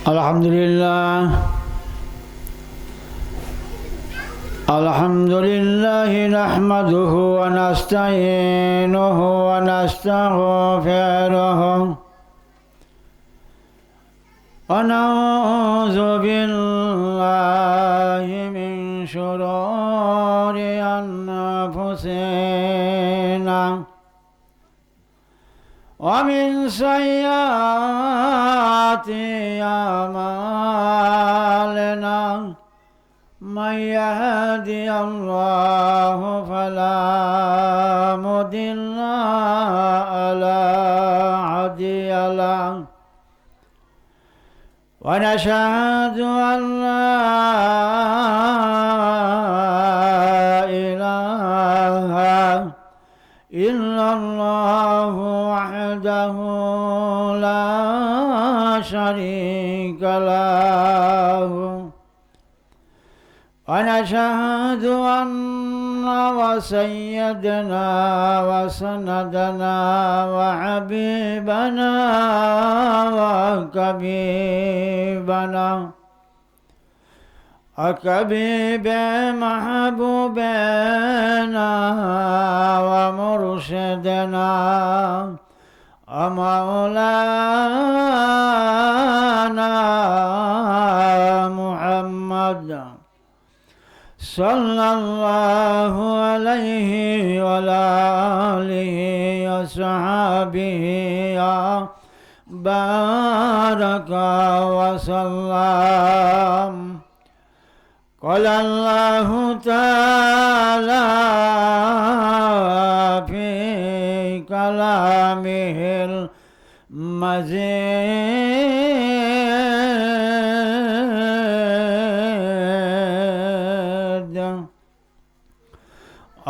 الحمد لله نحمده ونستعينه ونستغفره ونعوذ بالله من شرور أنفسنا ومن سيئات أعمالنا من يهدي الله فلا مضل له هادي له ونشهد أن لا إله إلا الله وحده لا شريك له ونشهد أن وسيدنا وسندنا وحبيبنا وكبيب محبوبنا ومرشدنا ومولانا محمد صلى الله عليه وعلى آله وصحبه بارك وسلم. قال الله تعالى في كلامه المجيد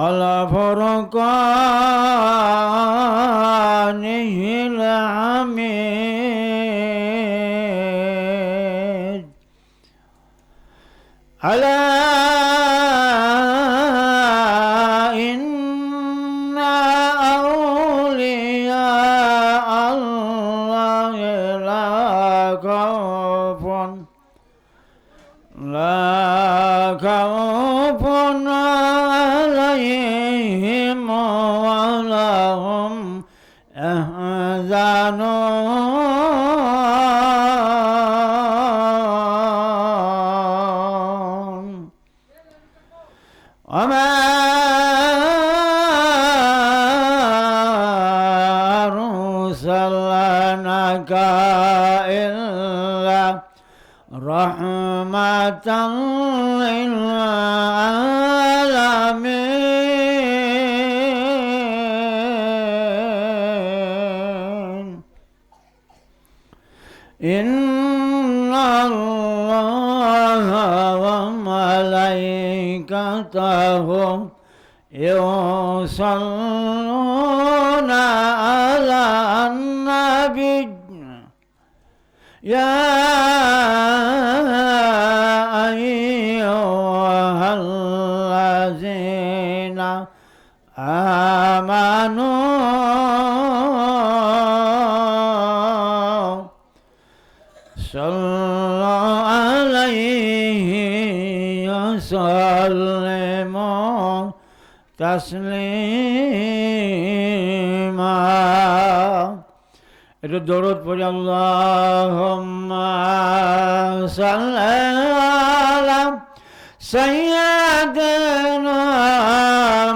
على فرقانه الحميد على إن أولياء الله لا خوف عليهم ولا هم يحزنون. وما أرسلناك إلا رحمة للعالمين. إن الله وملائكته يصلون على النبي يا أيها الذين آمنوا صلوا عليه وسلموا تسليما. একটু দরুদ পড়ি। আল্লাহুম্মা সাল্লি আলা সাইয়্যিদিনা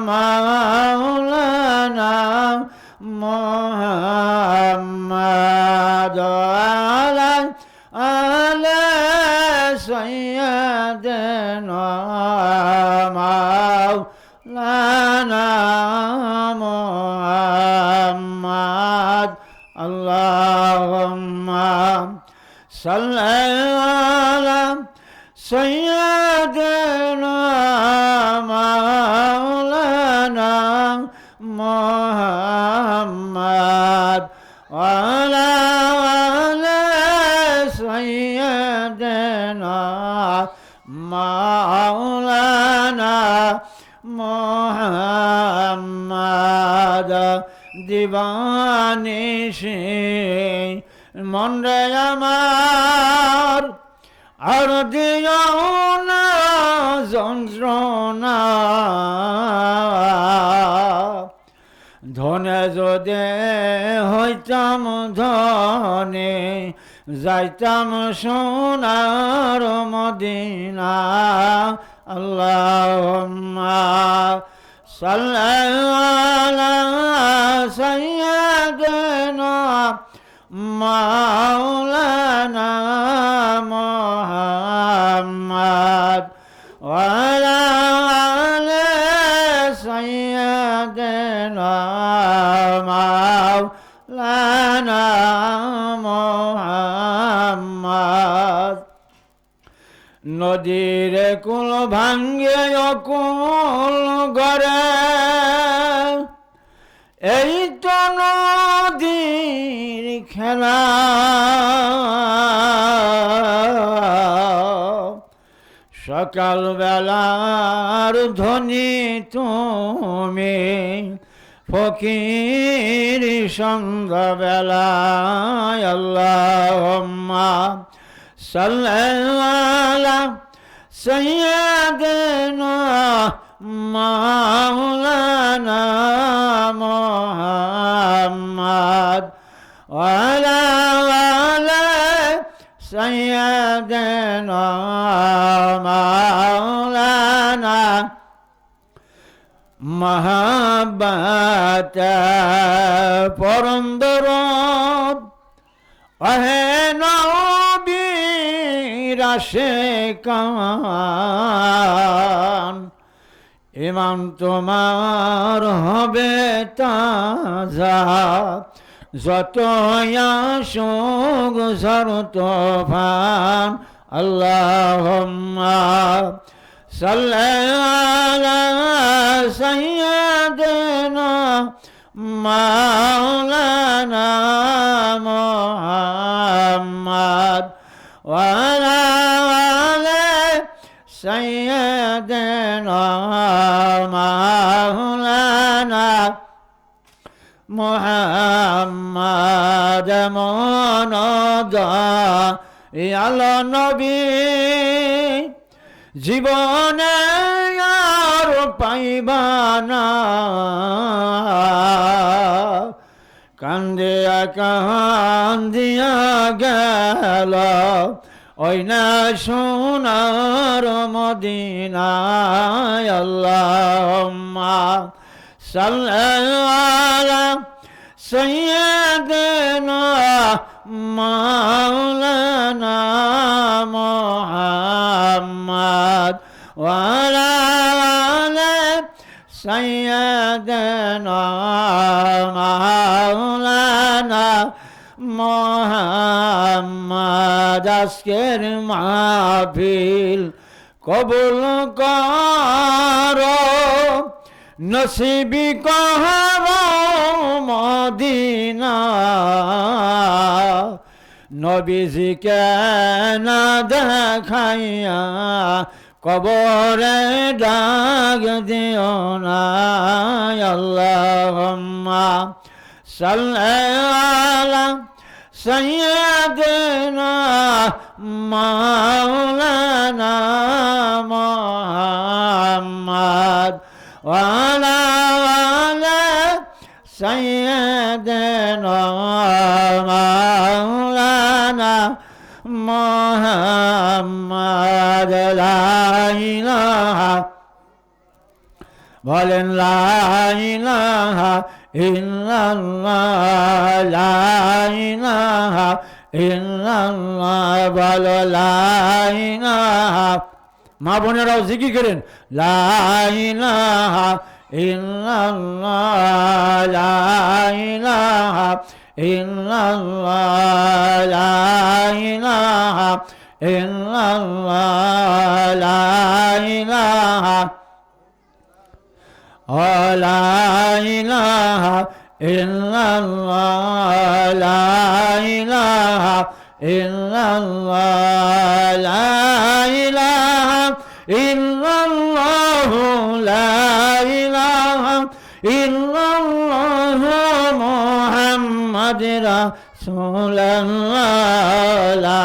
মাওলানা মুহাম্মাদ আলা আলা সাইয়্যিদিনা মাওলানা মুহাম্মাদ. اللهم صل على سيدنا مولانا محمد وعلى آل سيدنا مولانا محمد. দিবানিশি মন রে আমার দিও না যন্ত্রণা, ধনে যদি হইতাম ধনে যাইতাম সোনার মদিনা। আল্লাহুম্মা সাল্লি আলা সাইয়্যিদিনা মাওলানা মুহাম্মদ ওয়া আলা আলি সাইয়্যিদিনা মাওলানা মুহাম্মদ। নদীর কুল ভাঙ্গে অকুল গড়ে, এই তো নদীর খেলা। সকাল বেলার ধ্বনি তুমি, ফকির সন্ধ্যা বেলায়। আল্লাহুম্মা সাল্লি আলা সাইয়্যিদিনা মাওলানা মুহাম্মদ ওয়া আলা আলি সাইয়্যিদিনা মাওলানা মহাব্বত পরম দরদ আহে নবীর আশিকান। ইমান তোমার হবে তাজা, যত আসুক ঝড় তুফান। আল্লাহুম্মা সাল্লি আলা সাইয়্যিদিনা মাওলানা মুহাম্মদ ওয়া আলা আলি সাইয়্যিদিনা মাওলানা মুহাম্মদ। মনদয়াল নবী জীবনে আর পাইবা না, কান্দিয়া কান্দিয়া গেল ওই না সোনার মদিনায়। আল্লাহুম্মা সাল্লি আলা সাইয়্যিদিনা মাওলানা মুহাম্মদ ওয়া আলা আলি সাইয়্যিদিনা মাওলানা মুহাম্মদ। আজকের মাহফিল কবুল করো, নসিবি করো মদিনা। নবীজিকে না দেখাইয়া কবরে ডাক দিও না। আল্লাহুম্মা সাল্লি আলা সাইয়্যিদিনা মাওলানা মুহাম্মদ ওয়া আলা আলি সাইয়্যিদিনা মাওলানা মুহাম্মদ। লা ইলাহা বলেন, লা ইলাহা ইল্লাল্লাহ, লা ইলাহা ইল্লাল্লাহ, বলো লা ইলাহা। মা বোনেরাও জিকির করেন, লা ইলাহা ইল্লাল্লাহ, লা ইলাহা ইল্লাল্লাহ, লা ইলাহা ইল্লাল্লাহ, লা ইলাহা লা ইলাহা ইল্লাল্লাহ, লা ইলাহা ইল্লাল্লাহ, লা ইলাহা ইল্লাল্লাহ, লা ইলাহা ইল্লাল্লাহ মুহাম্মাদুর রাসূলুল্লাহ, লা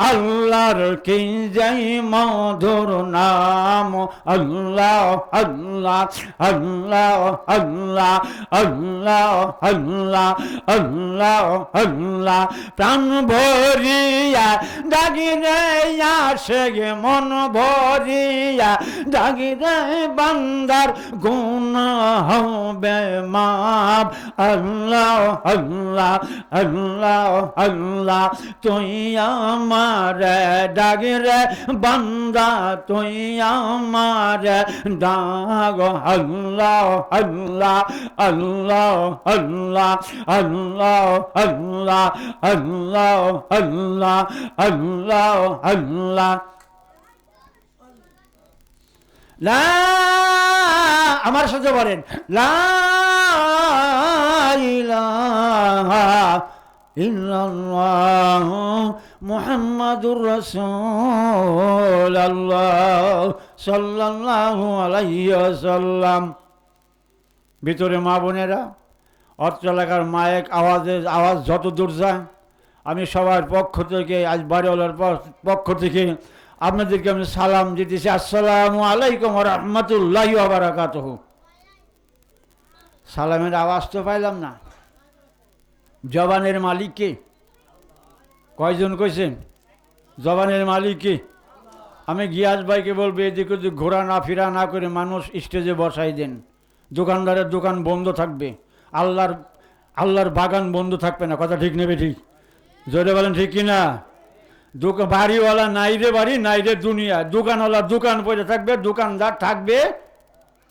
আল্লাহর কি যাই মধুর নাম, আল্লাহ আল্লাহ আল্লাহ আল্লাহ আল্লাহ আল্লাহ আল্লাহ আল্লাহ। প্রাণ ভরিয়া ডাকি রে আসে গে মন ভরিয়া ডাকি রে বান্দার গুনাহ হবে মাপ। আল্লাহ আল্লাহ আল্লাহ আল্লাহ তুই আমারে ডাকি রে বান্দা তুই আমারে ডাক। আল্লাহ আল্লাহ আল্লাহ আল্লাহ আল্লাহ আল্লাহ আল্লাহ আল্লাহ আল্লাহ আল্লাহ। লা, আমার সাথে বলেন লা ইলাহা ইল্লাল্লাহ মুহাম্মাদুর রাসূলুল্লাহ সাল্লাল্লাহু আলাইহি ওয়াসাল্লাম। ভিতরে মা বোনেরা, অর্থ এলাকার মায়ের আওয়াজ যত দূর যায়, আমি সবার পক্ষ থেকে, আজ বাড়িওয়ালার পক্ষ থেকে আপনাদেরকে আমি সালাম দিতেছি। আসসালামু আলাইকুম ওয়া রাহমাতুল্লাহি ওয়া বারাকাতুহু। সালামের আওয়াজ তো পাইলাম না। জবানের মালিক কে? কয়জন কইছেন? জবানের মালিক কে? আমি গিয়াস ভাইকে বলবো এদিকে যদি ঘোরা না ফিরা না করে মানুষ স্টেজে বসাই দেন। দোকানদারের দোকান বন্ধ থাকবে, আল্লাহর বাগান বন্ধ থাকবে না। কথা ঠিক নেবে? ঠিক জোরে বলেন ঠিক কিনা? বাড়িওয়ালা নাই রে বাড়ি, নাই রে দুনিয়া। দোকানওয়ালা দোকান পড়ে থাকবে, দোকানদার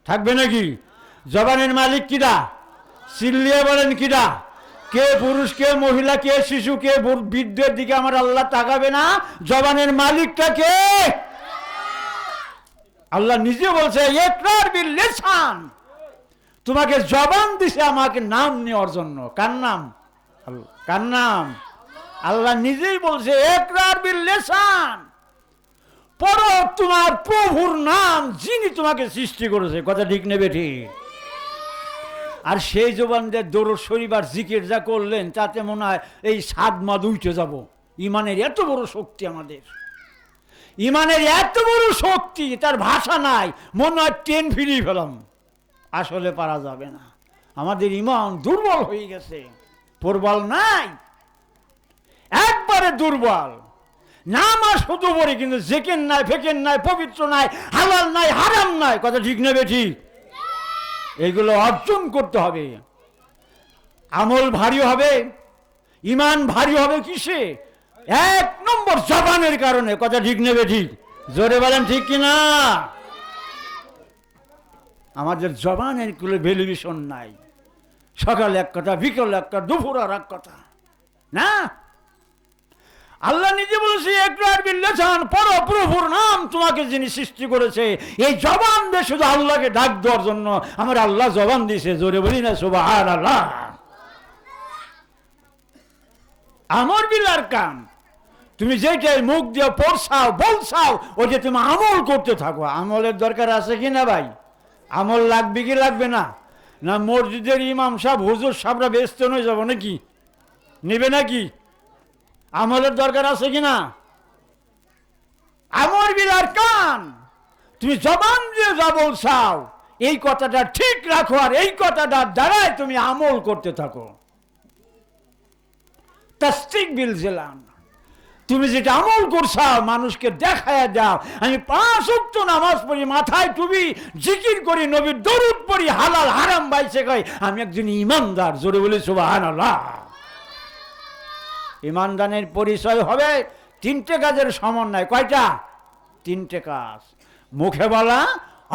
থাকবে নাকি? জবানের মালিক কিরা? চিল্লিয়ে বলেন কিরা? কে পুরুষ, কে মহিলা, কে শিশু, কে বৃদ্ধের দিকে আমার আল্লাহ তাকাবে না? জবানের মালিকটা কে? আল্লাহ নিজে বলছে ইকরার বিল লিসান, তোমাকে জবান দিছে আমাকে নাম নেওয়ার জন্য। কার নাম? কার নাম? আল্লাহ নিজেই বলছে ইকরার বিল লিসান, পড়ো তোমার প্রভুর নাম যিনি তোমাকে সৃষ্টি করেছে। কথা ঠিক নেবে? ঠিক। আর সেই জবান দিয়ে দরুদ শরীফ আর জিকির যা করলেন, তাতে মনে হয় এই সাদ মাদ উঠে যাব। ইমানের এত বড় শক্তি আমাদের, ইমানের এত বড় শক্তি, তার ভাষা নাই। মনে হয় ট্রেন ফিরিয়ে ফেলাম, আসলে পারা যাবে না। আমাদের ইমান দুর্বল হয়ে গেছে, প্রবল নাই, একবারে দুর্বল। নামাজ শুধু পড়ি কিন্তু জেকের নাই, ফেকের নাই, পবিত্র নাই, হালাল নাই, হারাম নাই। কথা ঠিক নেবে? ঠিক। এইগুলো অর্জন করতে হবে। আমল ভারী হবে, ইমান ভারী হবে কিসে? এক নম্বর জবানের কারণে। কথা ঠিক নেবে? ঠিক জোরে বলেন ঠিক কিনা? আমাদের জবানের কোনো ভ্যালুয়েশন নাই। সকালে এক কথা, বিকেলে এক কথা, দুপুর আর এক কথা না। আল্লাহ নিজে বলেছে ইকরার বিল লিসান, পড়ো প্রভুর নাম তোমাকে যিনি সৃষ্টি করেছে। এই জবান দিয়ে শুধু আল্লাহকে ডাক দেওয়ার জন্য আমার আল্লাহ জবান দিয়েছে। জোরে বলি না সুবহানাল্লাহ। আমর বিলার কাম, তুমি যেটাই মুখ দিয়ে পড়ছাও বলছাও, ওই যে তুমি আমল করতে থাকো। আমলের দরকার আছে কি না ভাই? আমল লাগবে কি লাগবে না? না মসজিদের ইমাম সাহেব হুজুর সাহেবরা ব্যস্ত হয়ে যাবো নাকি? নেবে নাকি? আমলের দরকার আছে কিনা? আমর বিলার কান, তুমি জবান দিয়ে যা বলছাও এই কথাটা ঠিক রাখো, আর এই কথাটার দ্বারাই তুমি আমল করতে থাকো। তাসদিক বিল জিলান, তুমি যেটা আমল করছাও মানুষকে দেখায়া দাও। আমি 5 ওয়াক্ত নামাজ পড়ি, মাথায় টুপি, জিকির করি, নবীর দরুদ পড়ি, হালাল হারাম বাইছে কই, আমি একজন ইমানদার। জোরে বলি সুবহানাল্লাহ। ইমানদারের পরিচয় হবে 3টে কাজের সমন্বয়। কয়টা? 3টে কাজ। মুখে বলা,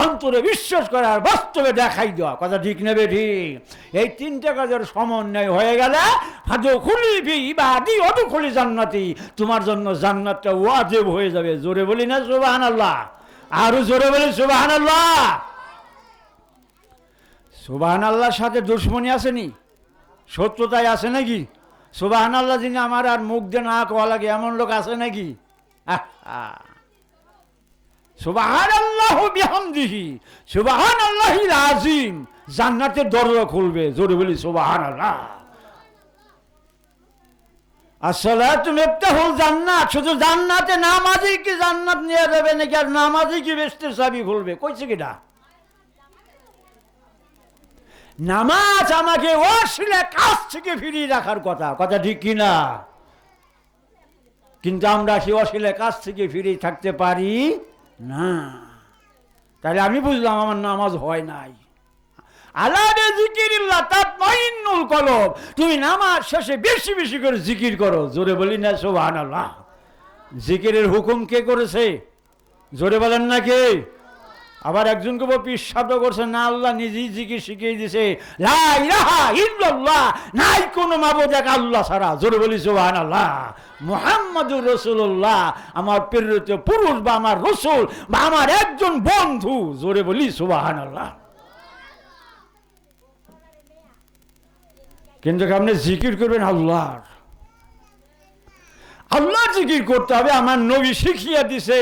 অন্তরে বিশ্বাস করা, আর বাস্তবে দেখাই দেওয়া। কথা ঠিক নেবে? ঠিক। এই 3টে কাজের সমন্বয় হয়ে গেলে ফাদখুলি ফি ইবাদি ওয়াদখুলি জান্নাতি, তোমার জন্য জান্নাতটা ওয়াজিব হয়ে যাবে। জোরে বলি না সুবহানাল্লাহ? আরো জোরে বলি সুবহানাল্লাহ। সুবহানাল্লাহর সাথে দুশমনী আসেনি? শত্রুতায় আছে নাকি? সুবহানাল্লাহ যিনি আমার আর মুখ দিয়ে না কোয়া লাগে এমন লোক আছে নাকি? সুবহানাল্লাহু বিহামদিহি সুবহানাল্লাহিল আযীম, জান্নাতের দরজা খুলবে। জোরে বলি সুবহানাল্লাহ। আসসালাতু মিফতাহুল জান্নাত, শুধু জান্নাতে নামাজি কি জান্নাত নিয়ে যাবে নাকি আর নামাজি কি বেহেশতের চাবি খুলবে? কইছে কিটা? নামাজ আমাকে অশ্লীল কাজ থেকে ফিরিয়ে রাখার কথা, কথা ঠিক কিনা? কিন্তু আমরা সেই অশ্লীল কাজ থেকে ফিরিয়ে থাকতে পারি না। তাহলে আমি বুঝলাম আমার নামাজ হয় নাই। আলা বিযিকিরিল্লাহ তাতমাইন্নুল কলব, তুমি নামাজ শেষে বেশি বেশি করে জিকির করো। জোরে বলি না সুবহানাল্লাহ। জিকিরের হুকুম কে করেছে? জোরে বলেন না কে? আবার একজনকে পীর শব্দ করছে না, আল্লাহ নিজেই জিকির শিখিয়ে দিছে, লা ইলাহা ইল্লাল্লাহ, নাই কোনো মাবুদ এক আল্লাহ ছাড়া। জোরে বলি সুবহানাল্লাহ। মুহাম্মাদুর রাসূলুল্লাহ আমার প্রেরিত পুরুষ বা আমার রাসূল বা আমার একজন বন্ধু। জোরে বলি সুবহানাল্লাহ। কিন্তু আপনি জিকির করবেন আল্লাহর, আল্লাহ জিকির করতে হবে। আমার নবী শিখিয়ে দিছে,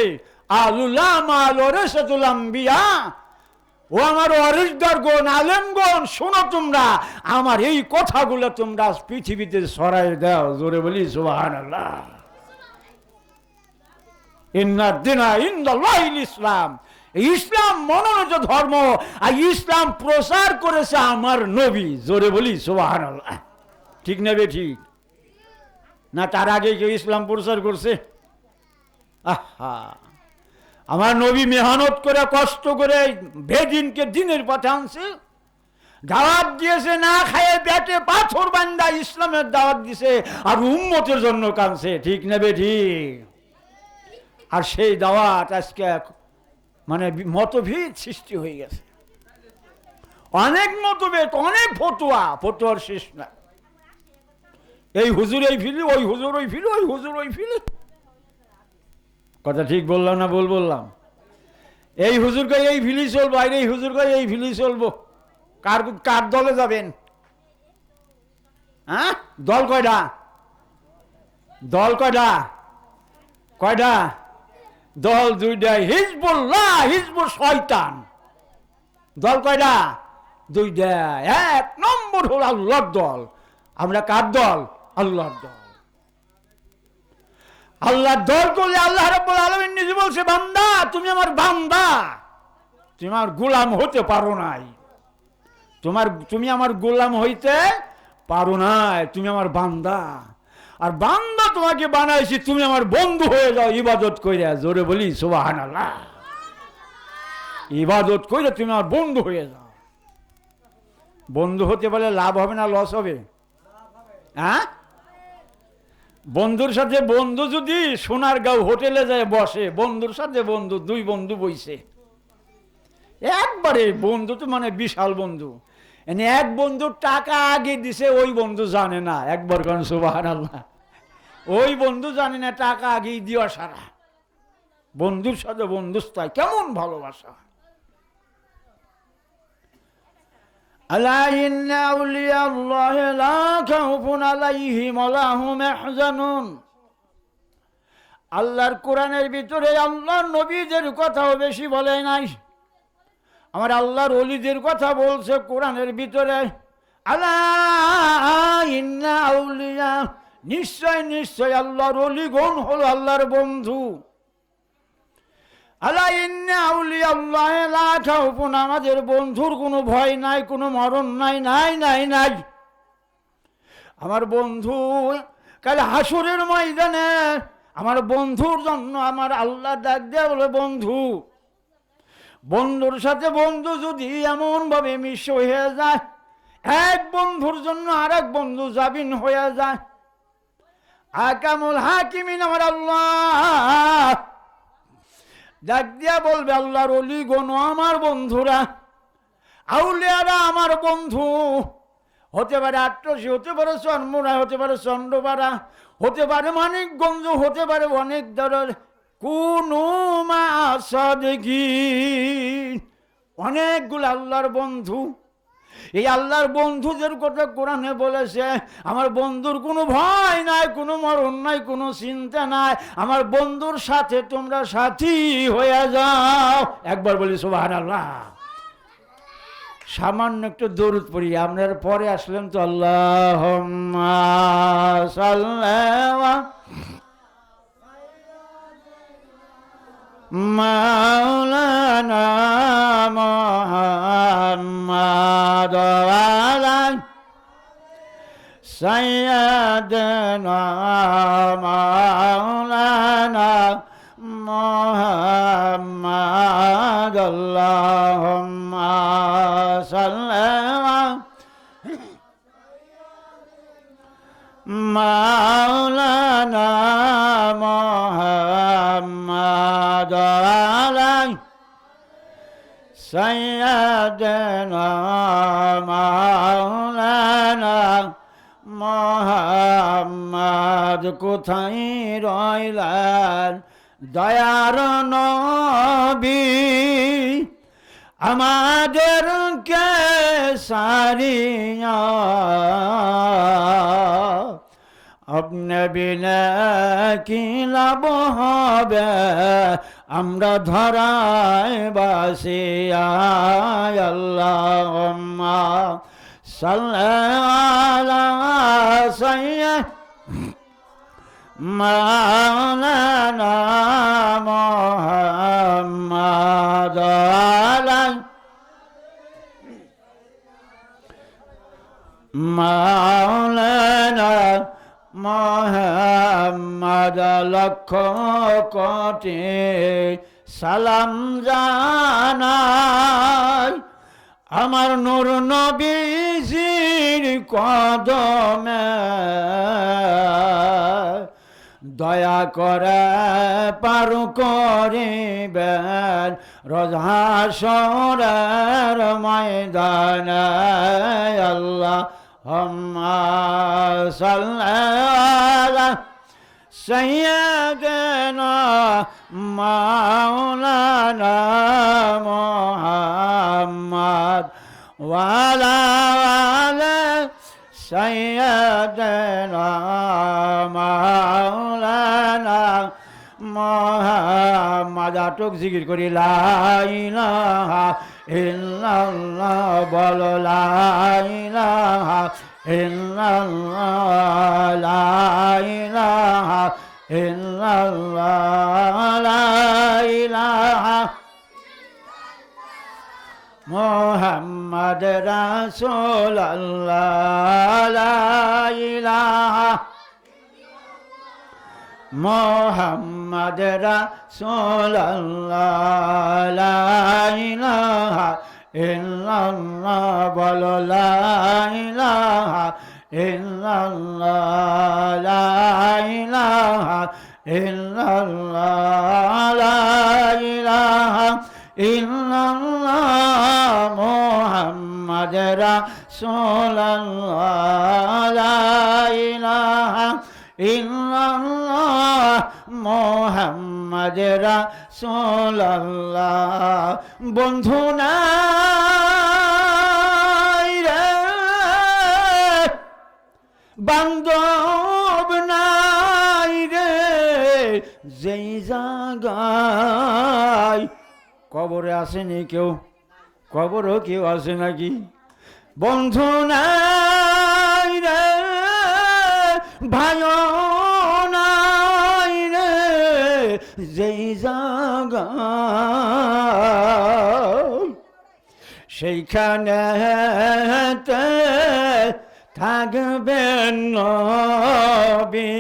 ও আমার ওয়ারিসদারগণ, আলেমগণ, শোনো তোমরা, আমার এই কথাগুলো তোমরা পৃথিবীতে ছড়াই দাও। জোরে বলি সুবহানাল্লাহ। ইন্নাদ দীনা ইনদাল্লাহিল ইসলাম, ইসলাম মনোনীত ধর্ম, আর ইসলাম প্রচার করেছে আমার নবী। জোরে বলি সুবহানাল্লাহ। ঠিক নেবে ঠিক না? তার আগে কেউ ইসলাম প্রচার করছে? আহা, আমার নবী মেহনত করে কষ্ট করে বেদিনকে দিনের পথে আনছে, দাওয়াত দিয়েছে, না খায় পেটে পাথর বান্দা ইসলামের দাওয়াত দিছে, আর উম্মতের জন্য কাঁদছে। ঠিক নেবে ঠিক? আর সেই দাওয়াত আজকে মানে মতভেদ সৃষ্টি হয়ে গেছে, অনেক মতভেদ, অনেক ফতোয়া, ফতোয়ার শেষ না। এই হুজুর এই ফিলি, ওই হুজুর ওই ফিলি, ওই হুজুর ওই ফিলি। কথা ঠিক বললাম না ভুল বললাম? এই হুজুর কই এই ফিলি চলবো, আর এই হুজুর কই এই ফিলি চলবো। কার কার দলে যাবেন? হ্যাঁ, দল কয়টা? দল কয়টা? কয়টা দল? দুইটা। হিজবুল্লাহ, হিজবুল শয়তান। দল কয়টা? দুইটা। এক নম্বর হল আল্লাহর দল। আমরা কার দল? আল্লাহর দল। আল্লাহর দল করলে আল্লাহ রাব্বুল আলামিন নিজে বলছে, বান্দা তুমি আমার বান্দা, তুমি আমার গোলাম হতে পারো নাই। তুমি আমার গোলাম হইতে পারো নাই, তুমি আমার বান্দা। আর বান্দা তোমাকে বানাইছি, তুমি আমার বন্ধু হয়ে যাও ইবাদত কইরা। জোরে বলি সুবহানাল্লাহ। ইবাদত কইরা তুমি আমার বন্ধু হয়ে যাও। বন্ধু হতে পারলে লাভ হবে না লস হবে? হ্যাঁ, বন্ধুর সাথে বন্ধু যদি সোনারগাঁও হোটেলে যায় বসে, বন্ধুর সাথে বন্ধু, দুই বন্ধু বইছে একবারে, বন্ধু তো মানে বিশাল বন্ধু, এনে এক বন্ধু টাকা আগে দিছে, ওই বন্ধু জানে না। একবার কারণ সুবহানাল্লাহ, ওই বন্ধু জানে না টাকা আগেই দেওয়া সারা। বন্ধুর সাথে বন্ধুস্থায় কেমন ভালোবাসা। আলা ইন্না আউলিয়াল্লাহি লা খাউফুন আলাইহিম ওয়া লা হুম ইয়াহজানুন। আল্লাহর কোরআনের ভিতরে আল্লাহর নবীদের কথাও বেশি বলে নাই, আমার আল্লাহর ওলিদের কথা বলছে কোরআনের ভিতরে। আলা ইন্না আউলিয়া, নিশ্চয় নিশ্চয় আল্লাহর ওলিগণ হলো আল্লাহর বন্ধু। আলা ইন্না আউলিয়াল্লাহি লা খাউফুন, আমাদের বন্ধুর কোনো ভয় নাই, কোনো মরণ নাই, নাই নাই নাই। আমার বন্ধু কাল হাসরের ময়দানে আমার বন্ধুর জন্য আমার আল্লাহ ডাক দেয়া বলে, বন্ধু। বন্ধুর সাথে বন্ধু যদি এমন ভাবে মিশ্র হয়ে যায়, এক বন্ধুর জন্য আর এক বন্ধু জাবিন হয়ে যায়, আকামুল হাকিমিন আমার আল্লাহ ডাক দিয়া বলবে, আল্লাহর ওলিগণ আমার বন্ধুরা, আউলিয়ারা আমার বন্ধু। হতে পারে আট্টসি, হতে পারে চন্মুরা, হতে পারে চন্দ্রপাড়া, হতে পারে মানিকগঞ্জ, হতে পারে অনেক ধরনের কুনু মা সাদিকিন, অনেকগুলো আল্লাহর বন্ধু। এই আল্লাহর বন্ধুদের কথা কোরআনে বলেছে, আমার বন্ধুর কোনো ভয় নাই, কোনো মরণ নাই, কোনো চিন্তা নাই। আমার বন্ধুর সাথে তোমরা সাথী হয়ে যাও। একবার বলি সুবহানাল্লাহ। সামান্য একটু দরুদ পড়ি, আপনারা পরে আসলেন তো। আল্লাহুম্মা সাল্লি মাওলানা মুহাম্মাদ ওয়ালা সাইয়্যিদানা মাওলানা মুহাম্মাদ। আল্লাহুম্মা সাল্লি মাওলানা মুহাম্মাদ ওয়ালা সাইয়্যিদানা মাওলানা মুহাম্মাদ। কোথায় রইলেন দয়ার নবী, আমাদেরকে সারিয়া, আপনি বিনা কি লাভ হবে আমরা ধরায় বাসিয়া। আল্লাহুম্মা সাল্লি আলা সাইয়্যিদিনা মাওলানা মুহাম্মাদ ওয়ালা মাওলানা মুহাম্মাদ। লক্ষ কোটি সালাম জানাই আমার নূর নবীজির কদমে, দয়া করে পার করিবেন রোজ হাসরের ময়দানে। আল্লাহুম্মা সাল্লি আলা সাইয়্যিদিনা মাওলানা মুহাম্মাদ ওয়ালা আলা সাইয়্যিদিনা মাওলানা মুহাম্মাদ। আটক জিকির করি লা ইলাহা ইল্লাল্লাহ, বলো লা ইলাহা ইল্লাল্লাহ, লা ইলাহা ইল্লাল্লাহ, লা ইলাহা মুহাম্মদ রাসূলুল্লাহ, লা ইলাহা মুহাম্মদ রাসূলুল্লাহ, লা ইলাহা ইল্লাল্লাহ, বলো লা ইলাহা ইল্লাল্লাহ, লা ইলাহা ইল্লাল্লাহ, লা ইলাহা ইল্লাল্লাহ মুহাম্মদ রাসূলুল্লাহ, লা ইলাহা ইল্লাল্লাহ মুহাম্মদ রাসূলুল্লাহ। বন্ধু নাই রে, বান্ধব নাই রে, যেই জায়গায় কবরে আসেনি কেউ, কবরও কেউ আসে নাকি? বন্ধু নাই রে, ভাইও নাই রে, যেই জায়গায় সেইখানে থাকবেন নবী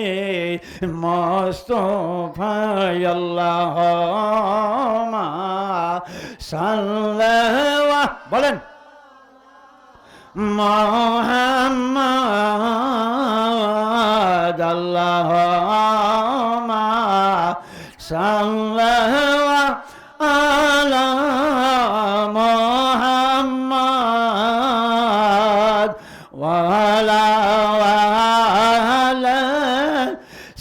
মুস্তাফা। আল্লাহুম্মা সাল্লি বলেন মুহাম্মদ। আল্লাহুম্মা সাল্লি আলা মুহাম্মদ ওয়া আলা আলি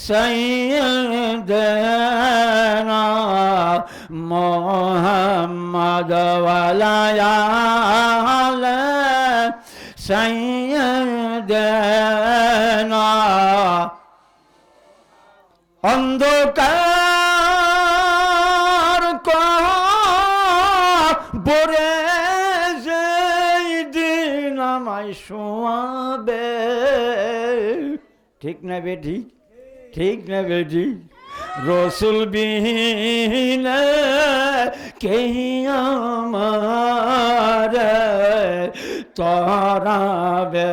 সাইয়্যিদিনা মুহাম্মদ ওয়া আলা আলি সাইয়্যিদিনা। অন্ধকার কবরে যে হবে। ঠিক না বেটি? ঠিক না বেটি? রসুল বিহীনে কে আমার তরাবে,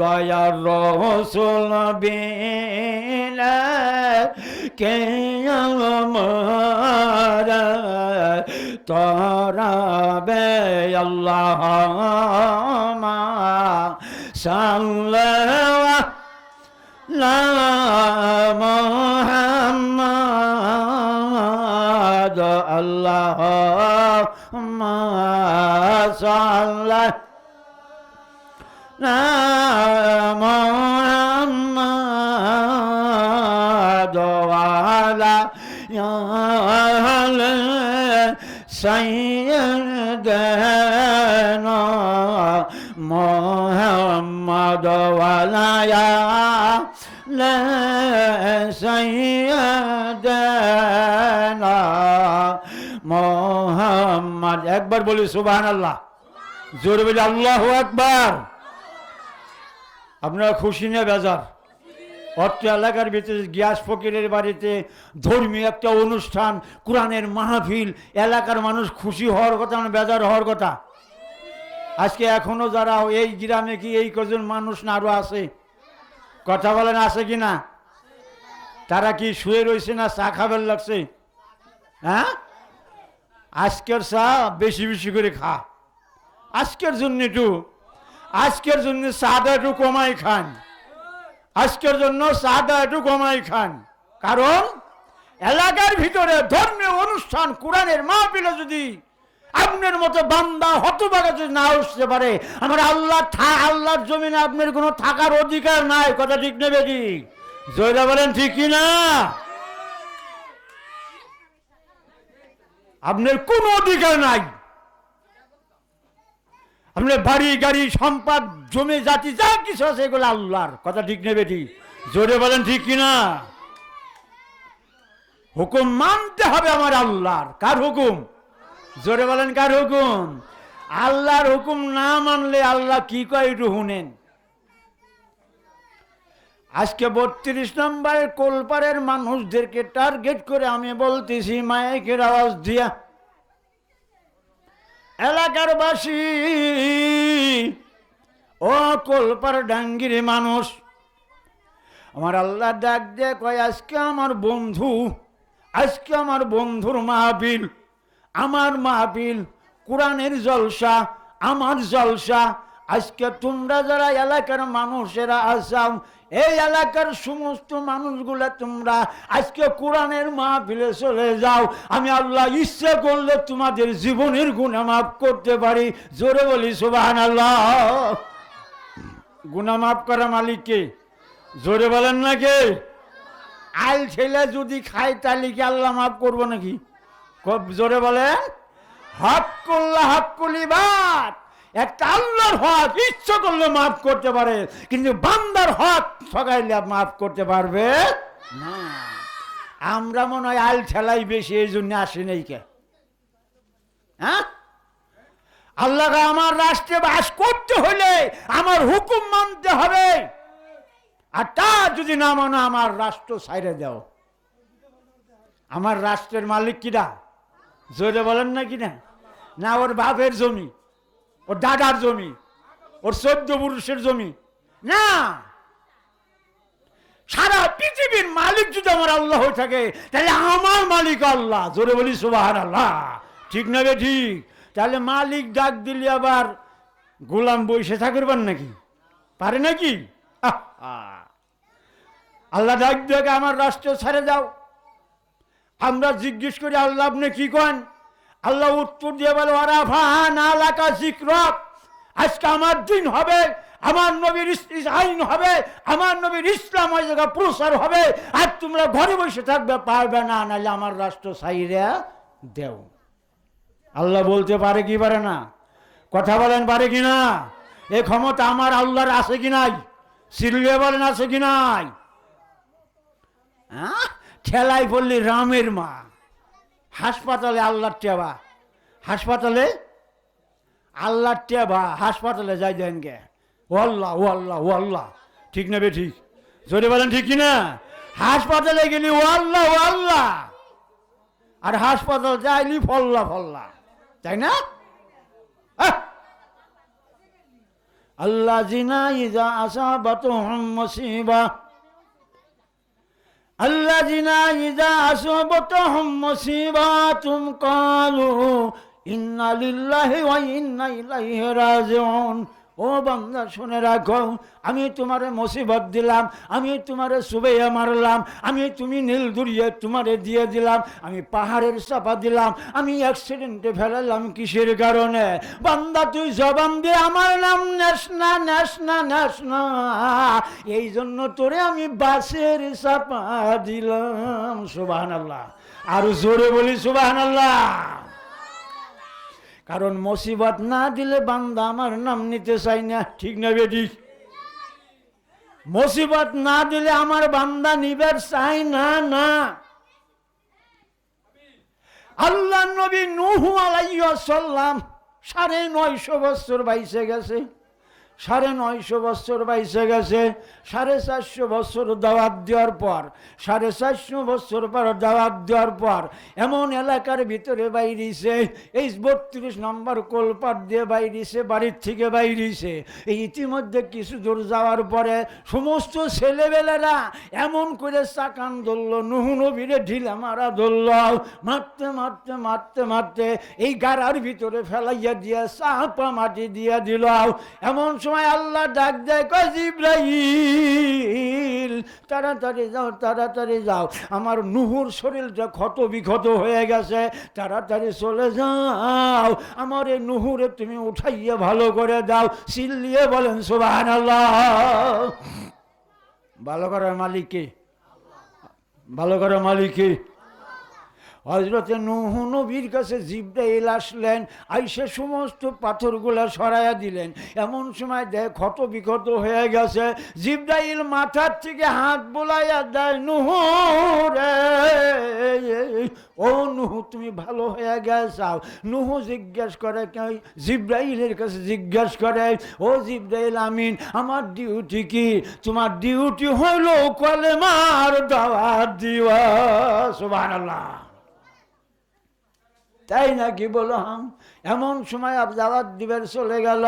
দয়ার রসুল বিহীনে কে আমার তরাবে। আল্লাহুম্মা সাল্লি আলা মুহাম্মাদ, আল্লাহুম্মা সাল্লি আলা মুহাম্মাদ ওয়া আলা আলি সাইয়্যিদানা মুহাম্মাদ ওয়া আলা আলি সাইয়্যিদানা মুহাম্মাদ। একবার বলি সুবহানাল্লাহ, জোরে বলি আল্লাহু আকবার। আপনারা খুশি না বেজার? অত্র এলাকার ভিতরে গিয়াস ফকিরের বাড়িতে ধর্মীয় একটা অনুষ্ঠান, কোরআনের মাহফিল, এলাকার মানুষ খুশি হওয়ার কথা না বেজার হওয়ার কথা? আজকে এখনো যারা এই গ্রামে কি এই কজন মানুষ না আরো আছে? কথা বলেন, আছে কি না? তারা কি শুয়ে রয়েছে না চা খাবার লাগছে? হ্যাঁ, আজকের চা বেশি বেশি করে খা, আজকের জন্য একটু, আজকের জন্য চাঁদা একটু কমাই খান, আজকের জন্য চাঁদা একটু কমাই খান। কারণ এলাকার ভিতরে ধর্মীয় অনুষ্ঠান, কোরআনের মাহফিলে যদি আপনার মতো বান্দা হতভাগা যদি না আসতে পারে, আমার আল্লাহর জমিনে আপনার কোনো থাকার অধিকার নাই। কথা ঠিক নেবে কি? জয়রা বলেন ঠিক কি না? আপনার কোনো অধিকার নাই। আপনার বাড়ি গাড়ি সম্পদ জমি জাতি যা কিছু আছে এগুলো আল্লাহর। কথা ঠিক নেবে ঠিক? জোরে বলেন ঠিক কিনা? হুকুম মানতে হবে আমার আল্লাহর। কার হুকুম? জোরে বলেন কার হুকুম? আল্লাহর হুকুম না মানলে আল্লাহ কি কয় একটু শুনেন। আজকে 32 নম্বরের কোলপাড়ের মানুষদেরকে টার্গেট করে আমি বলতেছি মাইকের আওয়াজ দিয়া, এলাকার বাসী ও কোলপাড় ডাঙ্গির মানুষ, আমার আল্লাহ ডাক দিয়ে কয় আজকে আমার বন্ধু, আজকে আমার বন্ধুর মাহফিল, আমার মাহফিল, কোরআনের জলসা, আমার জলসা। আজকে তোমরা যারা এলাকার মানুষেরা আসাও, এই এলাকার সমস্ত মানুষগুলা তোমরা আজকে কোরআনের মাহফিলে চলে যাও। আমি আল্লাহ ইচ্ছা করলে তোমাদের জীবনের গুনাহ মাফ করতে পারি। জোরে বলি সুবহানাল্লাহ। গুনাহ মাফ করা মালিক কে? জোরে বলেন না কে? আইল ছেলে যদি খায় তাহলে কি আল্লাহ মাফ করবো নাকি? খুব জোরে বলেন। হকুল্লাহ হকুল ইবাদ, একটা আল্লাহর হক ইচ্ছা করলে মাফ করতে পারে, কিন্তু বান্দার হক ঠকাইলে মাফ করতে পারবে না। আমরা মনে হয় আল ঠেলাই বেশি, এই জন্য আসি নাই কে? হ্যাঁ, আল্লাহ আমার রাষ্ট্রে বাস করতে হলে আমার হুকুম মানতে হবে, আর তা যদি না মানো আমার রাষ্ট্র ছাইড়ে দাও। আমার রাষ্ট্রের মালিক কিনা? জোরে বলেন না কিনা? না ওর বাপের জমি, ওর দাদার জমি, ওর 14 পুরুষের জমি না। সারা পৃথিবীর মালিক যদি আমার আল্লাহ হয়ে থাকে, তাহলে আমার মালিক আল্লাহ। জোরে বলি সুবহানাল্লাহ। ঠিক না বে ঠিক? তাহলে মালিক ডাক দিলে আবার গোলাম বসে থাকবেন নাকি? পারে নাকি? আল্লাহ ডাক দিয়ে আমার রাষ্ট্র ছেড়ে যাও। আমরা জিজ্ঞেস করি আল্লাহ আপনি কি কন? আল্লাহ উত্তর দিয়ে বলে আজকে আমার দিন হবে, আমার নবীর আইন হবে, আমার নবীর ইসলাম ওই জায়গায় প্রসার হবে, আর তোমরা ঘরে বসে থাকবে, পারবে না, নাহলে আমার রাষ্ট্র ছাইরা দেও। আল্লাহ বলতে পারে কি পারে না? কথা বলেন পারে কি না? এই ক্ষমতা আমার আল্লাহর আছে কি নাই? সিরিয়ে বলেন আছে কি নাই? হ্যাঁ, ঠেলাই পড়লি রামের মা, হাসপাতালে আল্লাহর টেবা, হাসপাতালে আল্লাহর টেবা, হাসপাতালে যাই দেন গে। ও আল্লাহ, ও আল্লাহ, ও আল্লাহ, ঠিক না বে ঠিক? জোরে বলেন ঠিক কিনা? হাসপাতালে গেলি ও আল্লাহ, ও আল্লাহ, আর হাসপাতাল যাইলি ফল্লা ফল্লা, তাই না? আল্লাহ জিনা ইজা আসাবাতুহুম মুসিবা, আল্লাহ জিনা ইজা আসাবাতুহুম মুসিবাতুম ক্বালু ইন্না লিল্লাহি ওয়া ইন্না ইলাইহি রাজিউন। ও বান্দা শুনে রাখো, আমি তোমারে মুসিবত দিলাম, আমি তোমারে সুবাইয়া মারলাম, তুমি নীল দুরিয়ে তোমারে দিয়ে দিলাম, আমি পাহাড়ের চাপা দিলাম, আমি অ্যাক্সিডেন্টে ফেলালাম কিসের কারণে? বান্দা তুই জবান দিয়ে আমার নাম নেস না, নেস না, নেস না, এই জন্য তোরে আমি বাসের চাপা দিলাম। সুবহানাল্লাহ, আর জোরে বলি সুবহানাল্লাহ। কারণ মুসিবত না দিলে বান্দা আমার নাম নিতে চাই না, ঠিক না বেটি? মুসিবত না দিলে আমার বান্দা নিবার চাই না। না, আল্লাহ নবী নূহ আলাইহিস সালাম 950 বছর বাইসে গেছে, 950 বছর বাইসে গেছে। 450 বছর দাওয়াত দেওয়ার পর, 450 বছর পর দাওয়াত দেওয়ার পর এমন এলাকার ভিতরে বাইরেছে, এই 32 নম্বর কোলপাট দিয়ে বাইরেছে, বাড়ির থেকে বাইরেছে। এই ইতিমধ্যে কিছু দূর যাওয়ার পরে সমস্ত ছেলেবেলেরা এমন করে চাকান ধরল, নূহ নবীরে ঢিলা মারা ধরল, মারতে মারতে মারতে মারতে এই গাড়ার ভিতরে ফেলাইয়া দিয়ে চাপা মাটি দিয়ে দিল। এমন সময় আল্লাহ ডাক দেয়, কয় জিবরাইল তাড়াতাড়ি যাও, তাড়াতাড়ি যাও, আমার নূহুর শরীরটা ক্ষত বিক্ষত হয়ে গেছে, তাড়াতাড়ি চলে যাও, আমার এই নূহুরে তুমি উঠাইয়া ভালো করে দাও। চিল্লিয়ে বলেন সুবহানাল্লাহ। ভালো করার মালিক কে? ভালো করার মালিক কে? হযরতে নূহ নবীর কাছে জিবরাইল আসলেন, আইসে সমস্ত পাথরগুলা সরাইয়া দিলেন। এমন সময় দেখ ক্ষত বিক্ষত হয়ে গেছে। জিবরাইল মাথার থেকে হাত বুলাইয়া দেয়, নূহ রে, ও নূহ তুমি ভালো হয়ে গেছাও। নূহ জিজ্ঞেস করে, জিবরাইলের কাছে জিজ্ঞেস করে, ও জিবরাইল আমিন, আমার ডিউটি কি? তোমার ডিউটি হইল কলেমার দাওয়াত দিওয়া। সুবহানাল্লাহ, তাই নাকি? বললাম। এমন সময় দাওয়াত দিবার চলে গেল।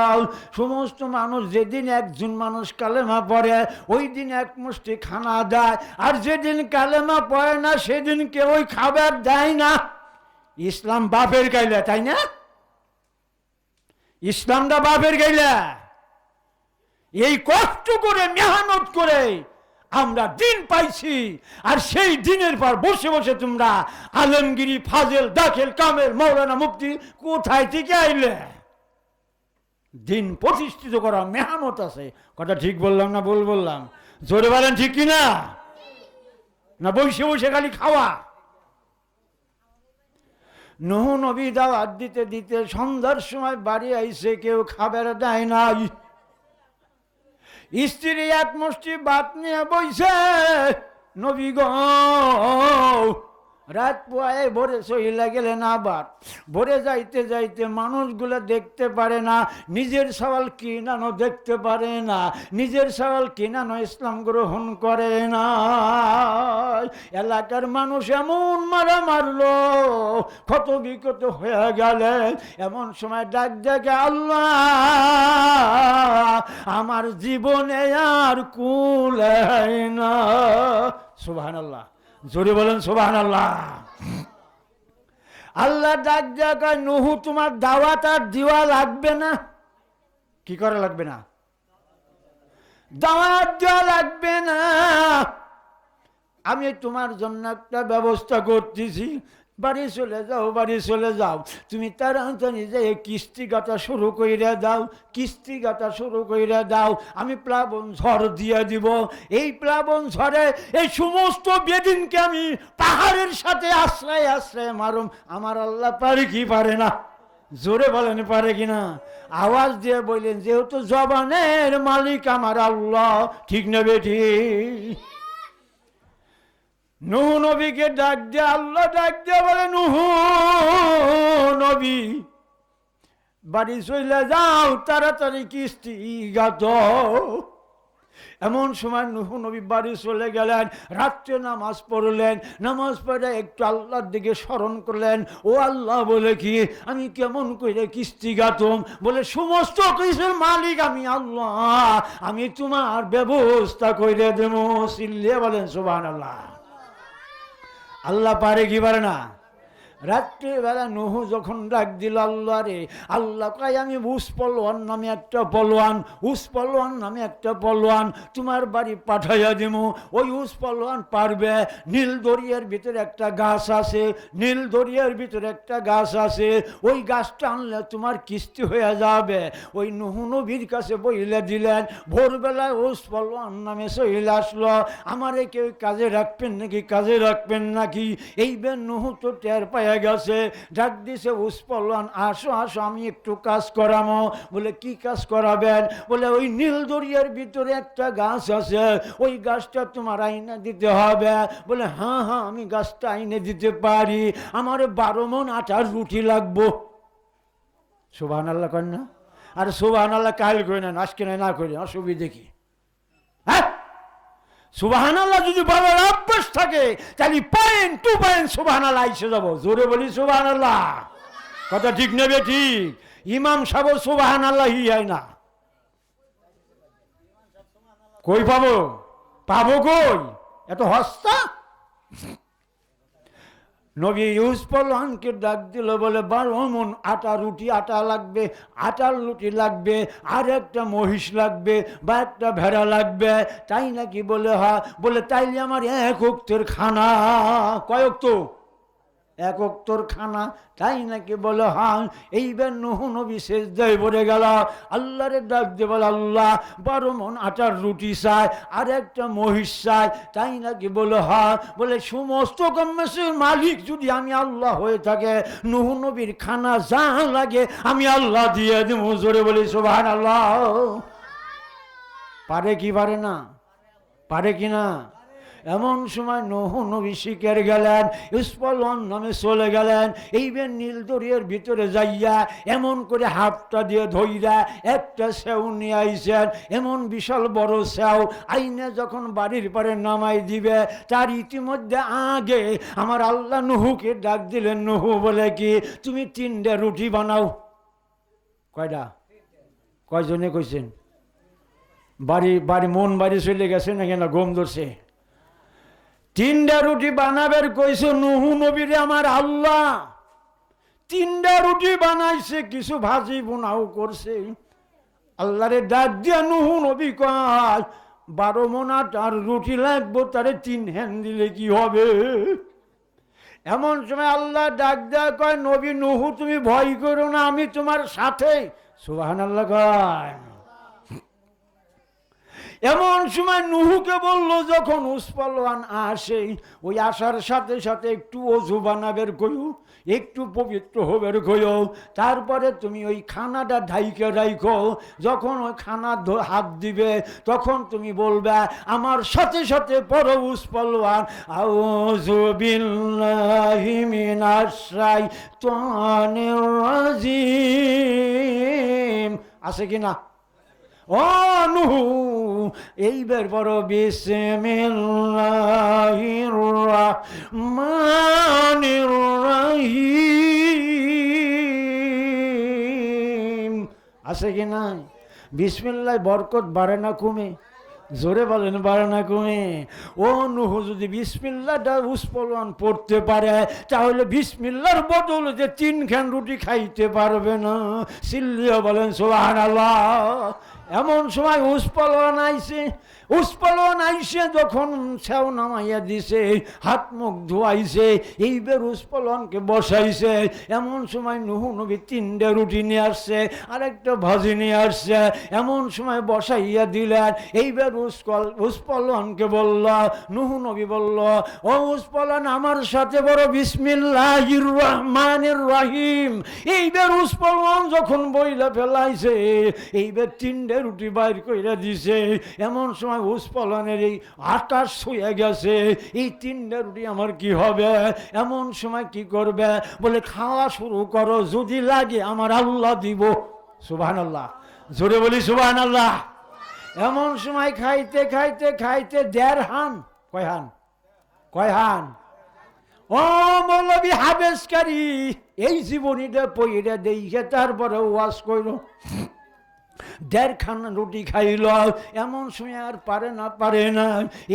সমস্ত মানুষ, যেদিন একজন মানুষ কালেমা পড়ে ওই দিন এক মুষ্টি খানা দেয়, আর যেদিন কালেমা পড়ে না সেদিন কেউ খাবার দেয় না। ইসলাম বাপের গাইলা, তাই না? ইসলামটা বাপের গাইলা। এই কষ্ট করে মেহনত করে আমরা দিন পাইছি, আর সেই দিনের পর বসে বসে তোমরা আলমগিরি, ফাজেল, দাখিল, কামেল, মৌলানা, মুফতি কোথায় থেকে আইলে? দিন প্রতিষ্ঠিত করা মেহনত আছে। কথা ঠিক বললাম না ভুল বললাম? জোরে বলেন ঠিক কিনা? না বসে বসে খালি খাওয়া? নূহ নবী দাওয়াত দিতে দিতে সন্ধ্যার সময় বাড়ি আইছে, কেউ খাবার দেয় নাই। স্ত্রী এক মুষ্টি ভাত নিয়ে বইছে, নবী গো রাত পোয়ায় ভোরে সহিলা গেলেন। আবার ভোরে যাইতে যাইতে মানুষগুলো দেখতে পারে না, নিজের সওয়াল কিনানো দেখতে পারে না, নিজের সওয়াল কিনানো ইসলাম গ্রহণ করে না। এলাকার মানুষ এমন মারা মারলো, ক্ষত বিক্ষত হয়ে গেলে এমন সময় ডাক দেখে, আল্লাহ আমার জীবনে আর কুলে না। সুবহানাল্লাহ, জোরে বলেন সুবহানাল্লাহ। আল্লাহ ডাক দেয়, নূহ তোমার দাওয়াত আর দেওয়া লাগবে না। কি করা লাগবে না? দাওয়াত দেওয়া লাগবে না, আমি তোমার জন্য একটা ব্যবস্থা করতেছি। বাড়ি চলে যাও, বাড়ি চলে যাও, তুমি তাড়াতাড়ি যে কিস্তি গাঁথা শুরু কইরা দাও, কিস্তি গাঁথা শুরু কইরা দাও। আমি প্লাবন ঝড় দিয়ে দিব। এই প্লাবন ঝড়ে এই সমস্ত বেদিনকে আমি পাহাড়ের সাথে আশ্রয় আশ্রয় মারুম। আমার আল্লাহ পারে কি পারে না? জোরে বলেন পারে কিনা? আওয়াজ দিয়ে বললেন, যেহেতু জবানের মালিক আমার আল্লাহ, ঠিক না বেঠি? নূহ নবীকে ডাক দিয়ে আল্লাহ ডাক দিয়ে বলে, নূহ নবী বাড়ি চলে যাও তাড়াতাড়ি কিস্তি গাত। এমন সময় নূহ নবী বাড়ি চলে গেলেন, রাত্রে নামাজ পড়লেন, নামাজ পড়ে একটু আল্লাহর দিকে স্মরণ করলেন। ও আল্লাহ, বলে কি আমি কেমন করে কিস্তি গাতম? বলে সমস্ত কিছুর মালিক আমি আল্লাহ, আমি তোমার ব্যবস্থা করে দেব। চিল্লিয়ে বলেন সুবহানাল্লাহ। আল্লাহ পারে কি পারে না? রাত্রিবেলা নূহ যখন ডাক দিল আল্লাহ রে, আল্লাহ কয় আমি উস নামে একটা পলোয়ান তোমার বাড়ি পাঠাইয়া দিব। ওই পলোয়ান পারবে, নীল দরিয়ার ভিতরে একটা গাছ আছে, ওই গাছটা আনলে তোমার কিস্তি হয়ে যাবে। ওই নূহ নবীর কাছে বইলে দিলেন। ভোরবেলায় পলোয়ান নামে চলে আসলো। আমারে কেউ কাজে রাখবেন নাকি? এইবার নূহ তো টের পায় গেছে, ডাক দিছে পলোয়ান, আসো আমি একটু কাজ করামো। বলে কি কাজ করাবেন? বলে ওই নীল দরিয়ার ভিতরে একটা গাছ আছে, ওই গাছটা তোমার আইনে দিতে হবে। বলে হ্যাঁ আমি গাছটা আইনে দিতে পারি, আমার 12 মণ আটার রুটি লাগবো। সুবহানাল্লাহ করেন না? আর সুবহানাল্লাহ কাল করে নেন, আজকে না করে অসুবিধে কি? হ্যাঁ, সুবহানাল্লাহ যদি বলার অভ্যাস থাকে তাহলে পয়েন্ট টু পয়েন্ট সুবহানাল্লাহ এসে যাবো। জোরে বলি সুবহানাল্লাহ। কথা ঠিক নেবে? ঠিক। ইমাম সাহেব সুবহানাল্লাহ হয় না। কই পাবো কই এত হস্তা? নবী পলোয়ানকে ডাক দিল, বলে 12 মণ আটা লাগবে, আটার রুটি লাগবে, আর একটা মহিষ লাগবে বা একটা ভেড়া লাগবে, তাই নাকি? বলে হ্যাঁ। বলে তাইলে আমার 1 ওয়াক্তের খানা। কয় ওয়াক্ত? 1 ওয়াক্তের খানা, তাই নাকি? বলে হ্যাঁ। এইবার নূহ নবী সেজদায় পড়ে গেল, আল্লাহরে ডাক দিয়ে বলে আল্লাহ 12 মণ আটার রুটি চাই, আর একটা মহিষ চাই, তাই নাকি? বলে হ্যাঁ। বলে সমস্ত কর্মের মালিক যদি আমি আল্লাহ হয়ে থাকে, নূহ নবীর খানা যা লাগে আমি আল্লাহ দিয়ে দেব। জোরে বলি সুবহানাল্লাহ। পারে কি পারে না? পারে কি না? এমন সময় নূহ নবী শিকার গেলেন, পলোয়ান নামে চলে গেলেন। এইবার নীল দরিয়ার ভিতরে যাইয়া এমন করে হাতটা দিয়ে ধইরা একটা সেও নিয়ে আইছেন, এমন বিশাল বড় সেও। আইনে যখন বাড়ির পরে নামাই দিবে, তার ইতিমধ্যে আগে আমার আল্লাহ নূহকে ডাক দিলেন। নূহ বলে কি তুমি 3টা রুটি বানাও। কয়টা? কয়জনে কইছেন? বাড়ি চলে গেছে নাকি না গম ধরছে? 3টা রুটি বানাবের কইছে নূহ নবীরে আমার আল্লাহ। 3টা রুটি বানাইছে, কিছু ভাজি বোনাও করছে। আল্লাহরে ডাক দিয়া নূহ নবী কয় 12 মণ আটার রুটি লাগবো, তারে 3 হ্যান দিলে কি হবে? এমন সময় আল্লাহ ডাক দেয়া কয় নবী নূহ তুমি ভয় করো না, আমি তোমার সাথে। সুবহানাল্লাহ কয়। এমন সময় নূহকে বলল যখন পলোয়ান আসে, ওই আসার সাথে সাথে একটু অজু বানাবের কইও, একটু পবিত্র হবের কইও, তারপরে তুমি ওই খানাটা ঢাইকে রাখো। যখন ওই খানা হাত দিবে তখন তুমি বলবে আমার সাথে সাথে পড়ো পলোয়ান আউযু বিল্লাহি মিনাশ শাইতানির রাজিম। আছে কিনা? ও নূহ এইবার বড় বিসমিল্লাহির রাহমানির রাহিম। আছে কি না? বিসমিল্লাহ বরকত বাড়ে না কমে? জোরে বলেন বাড়ে না কমে? ও নূহ যদি বিসমিল্লাহটা পলোয়ান পড়তে পারে তাহলে বিসমিল্লাহর বদলে যে 3 খান রুটি খাইতে পারবে না। চিল্লিয়া বলেন সুবহানাল্লাহ। এমন সময় পলোয়ান আইসে যখন সেও নামাইয়া দিছে, হাত মুখ ধোয়াইছে, এইবার পলোয়ানকে বসাইছে। এমন সময় নূহ নবী 3টা রুটি নিয়ে আসছে, আর একটা ভাজি নিয়ে আসছে। এমন সময় বসাইয়া দিলেন। এইবার পলোয়ানকে বলল, নূহ নবী বলল ও পলোয়ান আমার সাথে বড় বিসমিল্লাহির রহমানির রহিম। এইবার পলোয়ান যখন বইলা ফেলাইছে, এইবার 3টা রুটি বাইর করে দিছে। এমন সময় উৎপলনের এই আকাশ ছুঁয়ে গেছে, এই 3টে রুটি আমার কি হবে? এমন সময় কি করবে? বলে খাওয়া শুরু করো, যদি লাগে আমার আল্লাহ দিব। সুবহানাল্লাহ, জোরে বলি সুবহানাল্লাহ। এমন সময় খাইতে খাইতে খাইতে 1.5 হান, কয় হান? কয় হান? ও মৌলবী হাবেশকারী, এই জীবনীটা পইরা দেখে তারপরে ওয়াজ কইল, 1.5 খান রুটি খাইল। এমন সময় আর পারে না।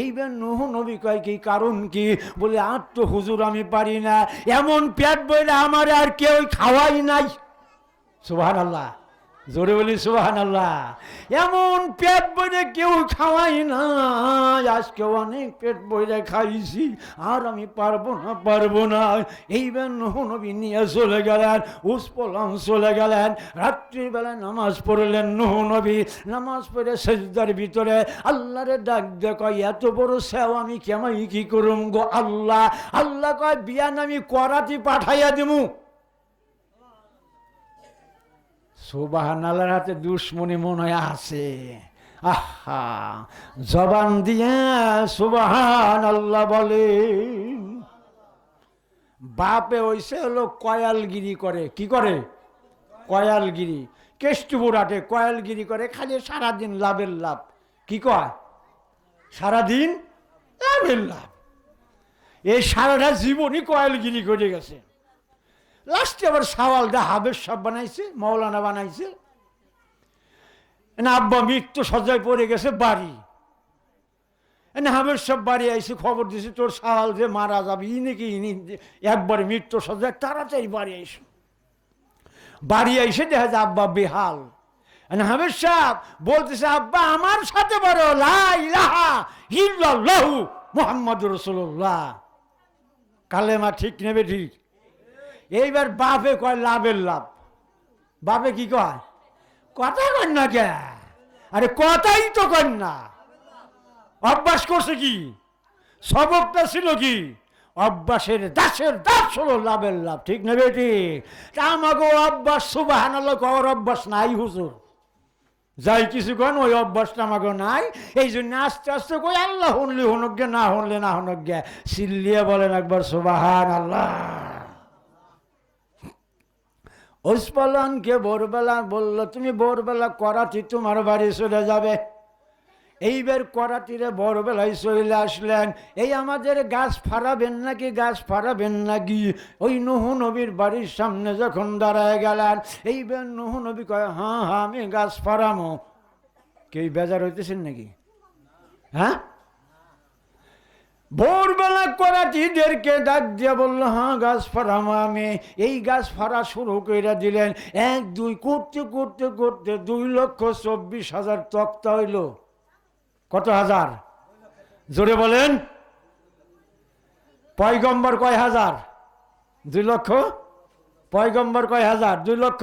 এইবার নূহ নবী কয় কি কারণ কি? বলে আর তো হুজুর আমি পারি না, এমন পেট বইলে আমার আর কেউ খাওয়াই নাই। সুবহানাল্লাহ, জোরে বলি সুবহানাল্লাহ। এমন পেট বইরে কেউ খাওয়াই না, আজকে অনেক পেট বইরে খাইছি, আর আমি পারবো না। এইবার নূহ নবী নিয়ে চলে গেলেন, উৎপলন চলে গেলেন। রাত্রিবেলায় নামাজ পড়লেন নূহ নবী। নামাজ পড়ে সেজদার ভিতরে আল্লাহরে ডাক দে, কয় এত বড় সেও আমি কেমাই কি করুম গো আল্লাহ? আল্লাহ কয় বিয়ান আমি করাতি পাঠাইয়া দিমু। সুবহানাল্লাহর হাতে দুশ্মনী মনে আছে। আহা, জবান দিয়ে সুবহানাল্লাহ বলে। বাপে হইছে হলো কয়ালগিরি করে। কি করে? কয়ালগিরি। কেষ্টপুরাটে কয়ালগিরি করে, খালি সারাদিন লাভের লাভ। কি কয়? সারাদিন লাভের লাভ। এই সারাটা জীবনই কয়ালগিরি করে গেছে। লাস্টে আবার সাওয়ালটা হাবেশ সাহেব বানাইছে, মৌলানা বানাইছে। আব্বা মৃত্যু সজ্জায় পড়ে গেছে বাড়ি। হাবেশ সাহেব বাড়ি আইসে, খবর দিছে তোর সাওয়াল যে মারা যাবে, ইনি একবারে মৃত্যু সজ্জায়, তাড়াতাড়ি বাড়ি আইসে। বাড়ি আইসে দেখা যায় আব্বা বেহাল। হাবেশ সাহেব বলতেছে, আব্বা আমার সাথে বলো লা ইলাহা ইল্লাল্লাহু মুহাম্মাদুর রাসূলুল্লাহ। কালেমা ঠিক নেবে? ঠিক। এইবার বাপে কয় লাভের লাভ। বাপে কি কয়? কথা কন না কে? আরে কথাই তো কন না। অভ্যাস করছে কি? সবকটা ছিল কি? অভ্যাসের দাসের দাস হলো লাভের লাভ। ঠিক না বেটি? আমাকে অভ্যাস সুবহানাল্লাহ কওয়ার অভ্যাস নাই হুজুর। যাই কিছু কন ওই অভ্যাসটা আমাকে নাই। এই জন্য আস্তে আস্তে কই আল্লাহ শুনলে হুনক গে, না শুনলে না হুনক গে। চিল্লিয়ে বলেন একবার সুবহানাল্লাহ। উৎপলনকে ভোরবেলা বলল, তুমি ভোরবেলা করাতি তোমার বাড়ি চলে যাবে। এইবার করাতিরে ভোরবেলায় চলে আসলেন। এই আমাদের গাছ ফাড়াবেন নাকি, গাছ ফাড়াবেন নাকি? ওই নূহ নবীর বাড়ির সামনে যখন দাঁড়ায় গেলেন, এইবার নূহ নবী কয় হ্যাঁ আমি গাছ ফাড়ামো। কেউ বেজার হইতেছেন নাকি? হ্যাঁ, ভোরবেলা করাতিদেরকে ডাক দিয়ে বললো হ্যাঁ গাছ ফাড়ামো আমি। এই গাছ ফাড়া শুরু করে দিলেন। 1 2 করতে করতে করতে 2,24,000 তক্তা হইল। কত হাজার? জোরে বলেন। পয়গম্বর কয় হাজার? 2 লক্ষ। পয়গম্বর কয় হাজার? 2 লক্ষ।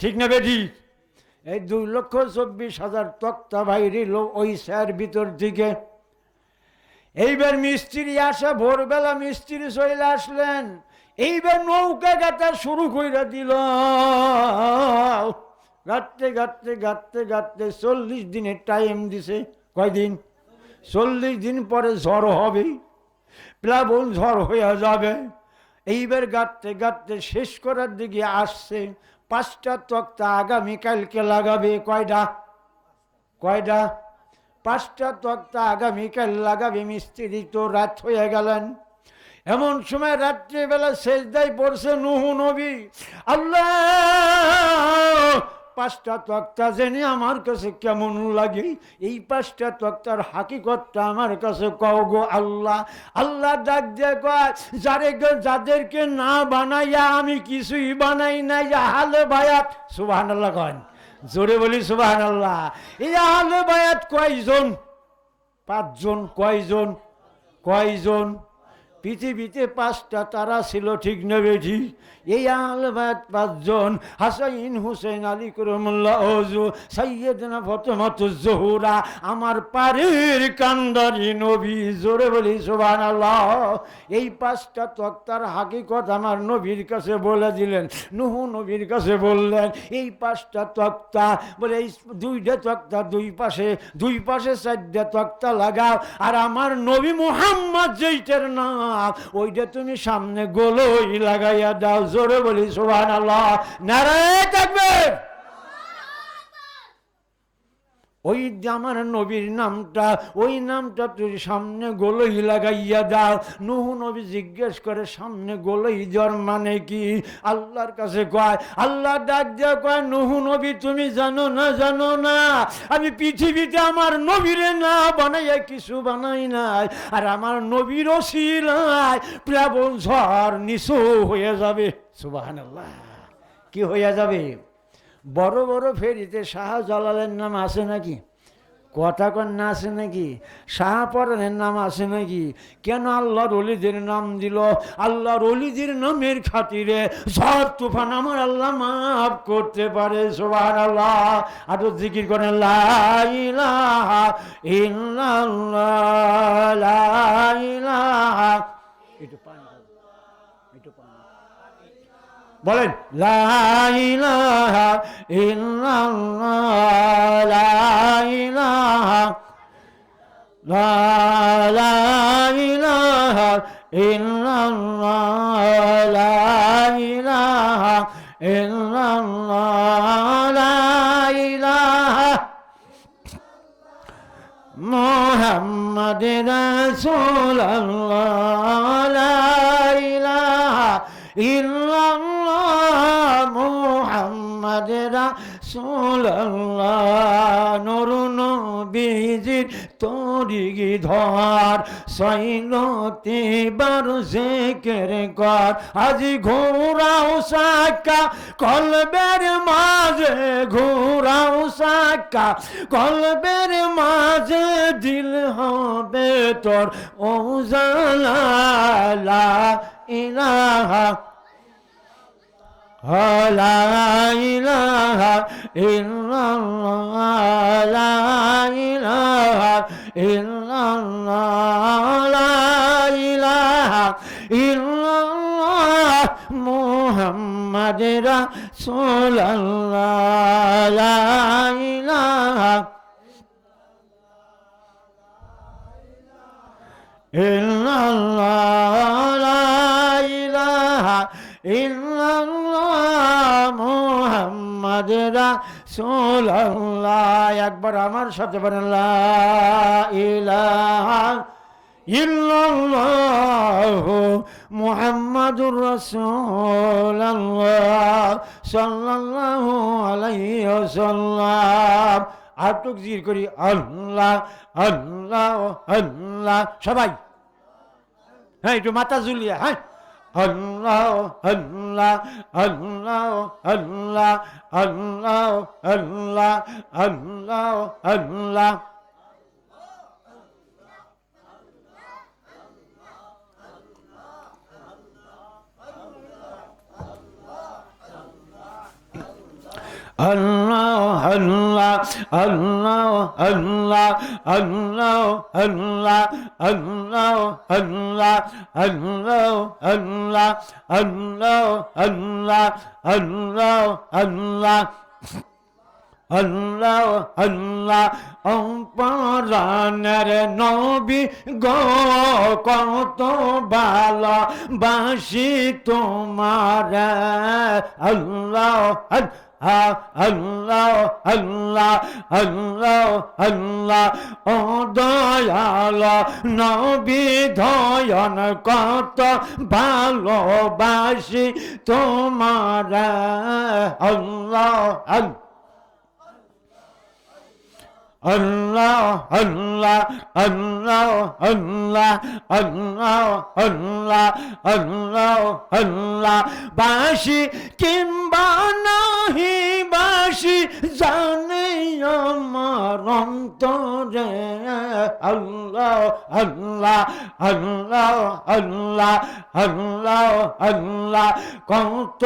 ঠিক না বেটি? এই 2,24,000 তক্তা বাইরিল ওই স্যার ভিতর থেকে। এইবার মিস্ত্রি আসা, ভোরবেলা মিস্ত্রি চলে আসলেন। এইবার নৌকা গাঁথা শুরু করে দিল। গাঁথতে গাঁথতে গাঁথতে গাঁথতে 40 দিনের টাইম দিছে। কয়দিন? 40 দিন পরে ঝড় হবে, প্লাবন ঝড় হয়ে যাবে। এইবার গাঁথতে গাঁথতে শেষ করার দিকে আসছে। 5টা তক্তা আগামীকালকে লাগাবে। কয়টা? কয়টা? 5টা তক্তা আগামীকাল লাগাবে। মিস্ত্রি তো রাত হয়ে গেলেন। এমন সময় রাত্রিবেলা সেজদায় পড়ছে নূহ নবী, আল্লাহ 5টা তক্তা জেনে আমার কাছে কেমন লাগে, এই 5টা তক্তার হাকিকতটা আমার কাছে কও গো আল্লাহ। আল্লাহ ডাক দিয়ে কয়, যাদেরকে না বানাইয়া আমি কিছুই বানাই নাই, আহলে বায়াত। সুবহানাল্লাহ কন, জোরে বলি সুবহানাল্লাহ। এই আহলে বায়াত কয়জন? 5 জন। কয়জন? কয়জন? পৃথিবীতে 5টা তারা ছিল, ঠিক না বেঠি? এই আহলে বায়াত 5 জন, হাসাইন হুসেন আলী করমুল্লাহ ওজু সাইয়েদনা ফাতেমাতুজ জোহরা, আমার পারের কান্দারি নবী, জোরে বলি সুবহানাল্লাহ। এই 5টা তক্তার হাকিকত আমার নবীর কাছে বলে দিলেন। নূহ নবীর কাছে বললেন এই 5টা তক্তা, বলে এই 2টা তক্তা দুই পাশে 4টা তক্তা লাগাও, আর আমার নবী মুহাম্মদ যেইটার নাম ওইটা তুমি সামনে গোলই লাগাইয়া দাও, জোরে বলি সুবহানাল্লাহ, নারায়ে তাকবীর। ওই আমার নবীর নামটা, ওই নামটা তুই সামনে গোলই লাগাইয়া দাও। নূহ নবী জিজ্ঞেস করে সামনে গোলই দেওয়ার মানে কি? আল্লাহর কাছে কয়, আল্লাহ ডাক দিয়া কয়, নূহ নবী তুমি জানো না আমি পৃথিবীতে আমার নবীরে না বানাইয়া কিছু বানাই নাই, আর আমার নবীর ওসিলায় প্লাবন ঝড় নিচু হয়ে যাবে। সুবহানাল্লাহ। কি হইয়া যাবে? বড় বড় ফেরিতে শাহজালালের নাম আছে নাকি? কথা কন্যা আছে নাকি? শাহপরানের নাম আছে নাকি? কেন আল্লাহর ওলিদের নাম দিল? আল্লাহর ওলিদের নামের খাতিরে ঝড় তুফান আমার আল্লাহ মাফ করতে পারে। সুবহানাল্লাহ। আরো জিকির করেন লা ইলাহা ইল্লাল্লাহ, লা ইলাহা। একটু পানি বলেন, লা ইলাহা ইল্লাল্লাহ, লা ইলাহা, লা ইলাহা ইল্লাল্লাহ, লা ইলাহা ইল্লাল্লাহ, লা ইলাহা মুহাম্মদ রাসূলুল্লাহ, লা ইলাহা ইল্লাল্লাহ মুহাম্মদ রাসূলুল্লাহ। নূর নবীজির তরিগি ধর, সৈনতি বার জিকির কর, আজি ঘোরাও সাকা কলবের মাঝে, ঘোরাও সাকা কলবের মাঝে, দিল হবে তোর উজালা, লা ইলাহা, লা ইলাহা ইল্লাল্লাহ, লা ইলাহা ইল্লাল্লাহ, লা ইলাহা ইল্লাল্লাহ মুহাম্মদ রাসূলুল্লাহ, লা ইলাহা ইল্লাল্লাহ, লা ইলাহা ইল্লাল্লাহ মুহাম্মদ রাসূলুল্লাহ। একবার আমার সাথে বলেন লা ইলাহা ইল্লাল্লাহ মুহাম্মাদুর রাসূলুল্লাহ সাল্লাল্লাহু আলাইহি ওয়াসাল্লাম। আটক জিকির করি আল্লাহ আল্লাহ আল্লাহ, সবাই হ্যাঁ একটু মাথা ঝুলিয়ে, হ্যাঁ আল্লাহ আল্লাহ আল্লাহ আল্লাহ আল্লাহ আল্লাহ আল্লাহ আল্লাহ। Allah Allah Allah Allah Allah Allah Allah Allah Allah Allah Allah Allah Allah Allah আল্লাহ আল্লাহ অপরানের নবী গো, কত ভালোবাসি তোমার। আল্লাহ আল্লাহ আল্লাহ আল্লাহ আল্লাহ আল্লাহ ও দয়াল নবী ধয়ন, কত ভালোবাসি তোমার। আল্লাহ আল্লাহ আল্লাহ আল্লাহ আল্লাহ আল্লাহ আল্লাহ আল্লাহ আল্লাহ আল্লাহ বাঁশি কিংবা নাহি বাঁশি জানে আমার অন্তরে আল্লাহ আল্লাহ আল্লাহ আল্লাহ আল্লাহ আল্লাহ কত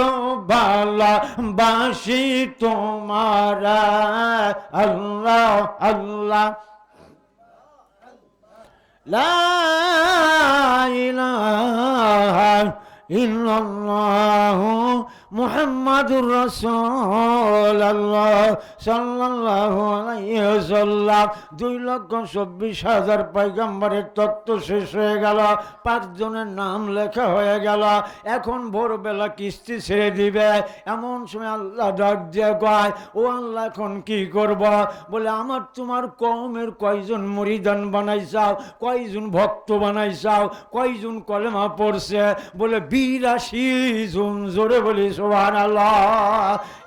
ভালো বাঁশি তোমার আল্লাহ আল্লাহ লা ইলাহা ইল্লাল্লাহু মুহাম্মাদুর রাসূলুল্লাহ সাল্লাল্লাহু আলাইহি ওয়াসাল্লাম 2,24,000 পয়গম্বরের তত্ত্ব শেষ হয়ে গেল, 5 জনের নাম লেখা হয়ে গেল। এখন ভোরবেলা কিস্তি ছেড়ে দিবে, এমন সময় আল্লাহ ডাক দিয়ে কয়, ও আল্লাহ এখন কি করব? বলে আমার তোমার কওমের কয়জন মুরিদান বানাইছাও, কয়জন ভক্ত বানাইছাও, কয়জন কলেমা পড়ছে? বলে 82 জন। জোরে বলি সুবহানাল্লাহ।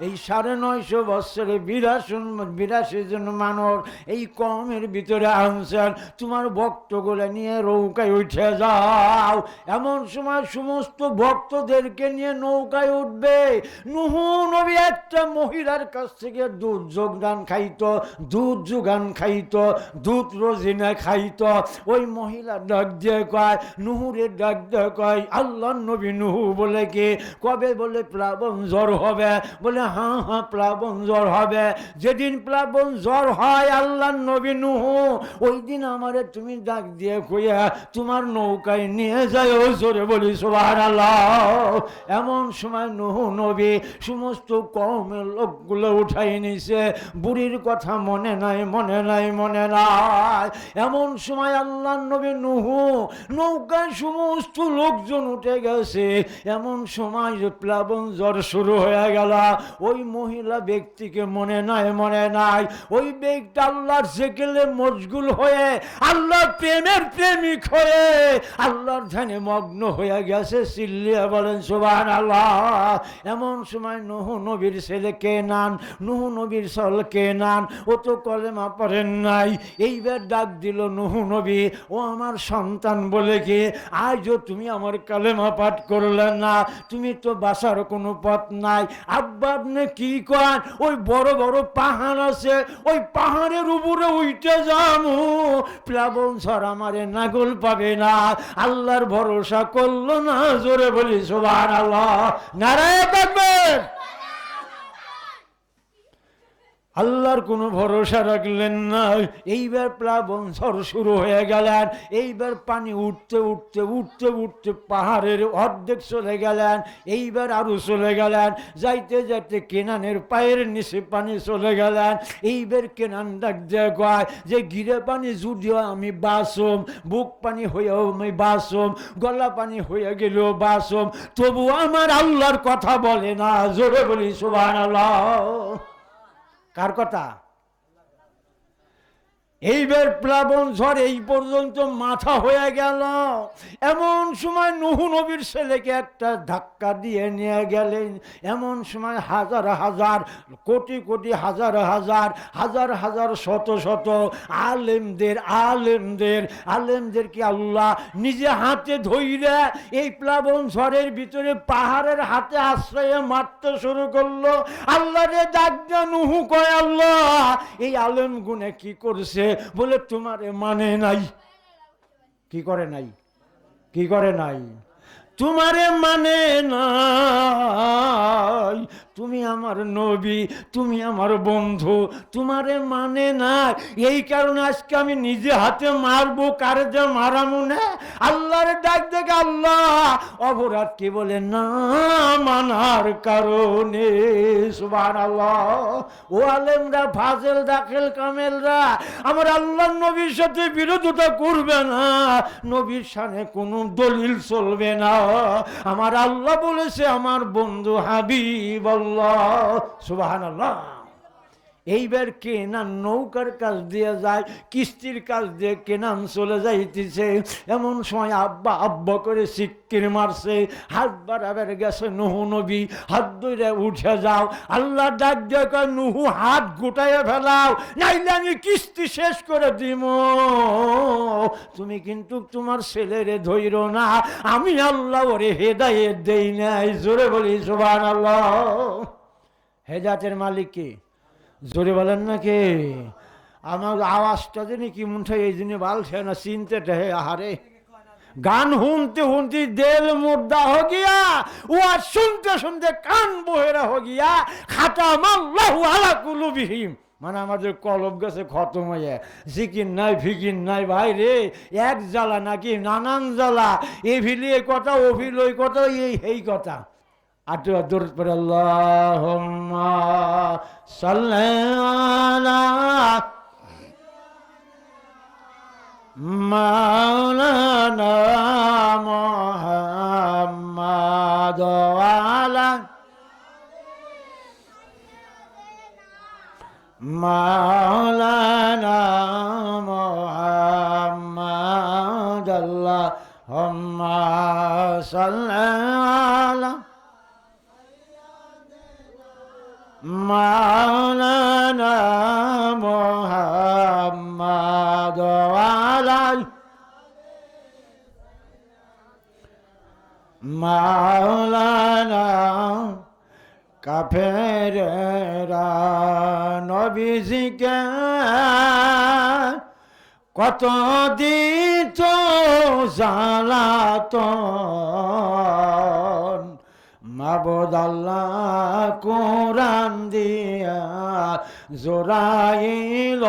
এই 950 বছরে 82 জন মানুষ এই কওমের ভিতরে আনছেন, তোমার ভক্তগুলো নিয়ে নৌকায় উঠে যাও। এমন সময় সমস্ত ভক্তদেরকে নিয়ে নৌকায় উঠবে। নূহ নবী একটা মহিলার কাছ থেকে দুধ যোগান খাইতো, দুধ যোগান খাইতো, দুধ রোজিনা খাইতো। ওই মহিলা ডাক দিয়ে কয়, নূহুরে ডাক দিয়ে কয়, আল্লাহর নবী নূহ বলে কি কবে? বলে প্লাবন জ্বর হবে। বলে হ্যাঁ হ্যাঁ প্লাবন জ্বর হবে। যেদিন প্লাবন জ্বর হয় আল্লাহর নবী নূহ, ওই দিন আমারে তুমি ডাক দিয়ে কইয়া তোমার নৌকায় নিয়ে যায়। ও জোরে বলি সুবহানাল্লাহ। এমন সময় নূহ নবী সমস্ত কওমের লোকগুলো উঠাই নিছে। বুড়ির কথা মনে নাই, মনে নাই, মনে নাই। এমন সময় আল্লাহর নবী নূহ নৌকায় সমস্ত লোকজন উঠে গেছে। এমন সময় প্লাবন জ্বর শুরু হয়ে গেল। ওই মহিলা ব্যক্তিকে মনে নাই, মনে নাই। ওই ব্যক্তি আল্লাহর জিকিরে মশগুল হয়ে, আল্লাহর প্রেমের প্রেমিক হয়ে, আল্লাহর ধ্যানে মগ্ন হয়ে গেছে। চিল্লিয়া বলেন সুবহানাল্লাহ। এমন সময় নূহ নবীর ছেলে কেনান, নূহ নবীর ছেলে কেনান, ও তো কলেমা পড়েন নাই। এইবার ডাক দিল নূহ নবী, ও আমার সন্তান বলে কি আজও তুমি আমার কালেমা পাঠ করলে না? তুমি তো বাঁচার কোনো পথ নাই। আব্বা আপনি কি করেন? ওই বড় বড় পাহাড় আছে, ওই পাহাড়ের উপরে উঠে যাবো, প্লাবন ঝড় আমারে নাগল পাবে না। আল্লাহর ভরসা করলো না। জোরে বলি সুবহানাল্লাহ। নারায়ে তাকবীর। আল্লাহর কোনো ভরসা রাখলেন না। এইবার প্লাবন ঝড় শুরু হয়ে গেলেন। এইবার পানি উঠতে উঠতে উঠতে উঠতে পাহাড়ের অর্ধেক চলে গেলেন। এইবার আরো চলে গেলেন। যাইতে যাইতে কেনানের পায়ের নিচে পানি চলে গেলেন। এইবার কেনান ডাক দিয়ে কয় যে গিরে পানি যদিও আমি বাঁচম, বুক পানি হয়েও আমি বাঁচম, গলা পানি হয়ে গেলেও বাঁচম, তবু আমার আল্লাহর কথা বলে না। জোরে বলি সুবহানাল্লাহ। কার কথা? এইবার প্লাবন ঝড় এই পর্যন্ত মাথা হয়ে গেল। এমন সময় নূহ নবীর ছেলেকে একটা ধাক্কা দিয়ে নিয়ে গেলেন। এমন সময় হাজার হাজার কোটি কোটি হাজার হাজার হাজার হাজার শত শত আলেমদেরকে আল্লাহ নিজে হাতে ধইরা এই প্লাবন ঝড়ের ভিতরে পাহাড়ের হাতে আশ্রয়ে মারতে শুরু করলো। আল্লাহ রে ডাক দিয়ে নূহ কয়, আল্লাহ এই আলেম গুনে কি করছে? বলে তোমারে মানে নাই। কি করে নাই? কি করে নাই? তোমারে মানে নাই। তুমি আমার নবী, তুমি আমার বন্ধু, তোমারে মানে না। এই কারণে আজকে আমি নিজে হাতে মারবো। কারে যে মারামু না? আল্লাহর ডাক দেখে আল্লাহ অপরাধ কি বলে না মানার কারণে। সুবহানাল্লাহ। ও আলেমরা, ফাজেল, দাখিল, কামেলরা, আমার আল্লাহর নবীর সাথে বিরোধিতা করবে না। নবীর সামনে কোনো দলিল চলবে না। আমার আল্লাহ বলেছে আমার বন্ধু হাবিব আল্লাহ। সুবহানাল্লাহ। এইবার কেনান নৌকার কাজ দিয়ে যায়, কিস্তির কাজ দিয়ে কেনান চলে যাইতেছে। এমন সময় আব্বা আব্বা করে সিক্কির মারছে, হাত বাড়াবার গেছে নুহু নবী, হাত ধরে উঠে যাও। আল্লাহ ডাক দিয়ে কয়, নুহু হাত গুটাইয়া ফেলাও, নাইলে আমি কিস্তি শেষ করে দিব। তুমি কিন্তু তোমার ছেলেরে ধৈর না, আমি আল্লাহ ওরে হেদায়েত দেই নাই। জোরে বলি সুবহানাল্লাহ। হেদায়েতের মালিক কে? জোরে বলেন না কে? আমার আওয়াজটা জানি কি মনে এই জন্য বালছে না, চিনতে হে আহারে। গান শুনতে শুনতে দিল মুর্দা হো গিয়া, ওয়াজ শুনতে শুনতে কান বহেরা হো গিয়া, খাতাম আল্লাহু আলা কুলুবিহিম। মানে আমাদের কলব গেছে খতম হয়ে, জিকির নাই ফিকির নাই ভাই রে। এক জ্বালা নাকি নানান জ্বালা, এ ভিলি এই কথা, ও ভিল ওই কথা, এই কথা। আট দূর পরে আল্লাহুম্মা সাল্লি আলা মাওলানা মুহাম্মাদ ওয়া আলা মাওলানা মুহাম্মাদ। আল্লাহুম্মা সাল্লি আলা মাওলানা মুহাম্মাদ ওয়া আলা মাওলানা। কাফেরেরা নবীজিকে কত দিত জ্বালাতন, মাবুদ আল্লাহ কোরআন দিয়া জোরাইল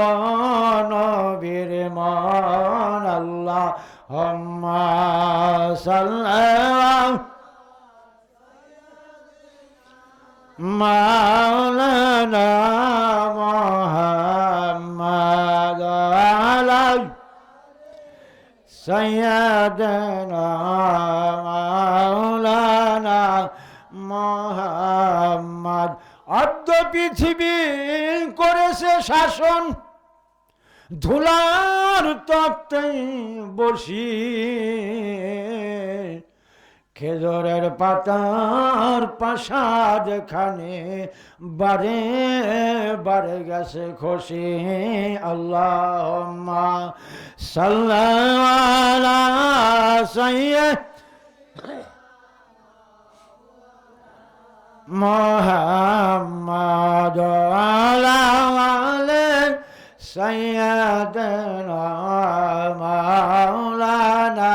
নবীর মন। আল্লাহুম্মা সাল্লি মাওলানা মুহাম্মাদ আলা সাইয়্যিদানা মাওলানা মুহাম্মাদ। অর্ধ পৃথিবী করেছে শাসন, ধুলার তক্তে বসি, খেজুরের পাতার প্রাসাদ খানে বারে বারে গেছে খসে। আল্লাহুম্মা সাল্লি আলা সাইয়্যিদিনা মুহাম্মাদ আলা আলি সাইয়্যিদিনা মাওলানা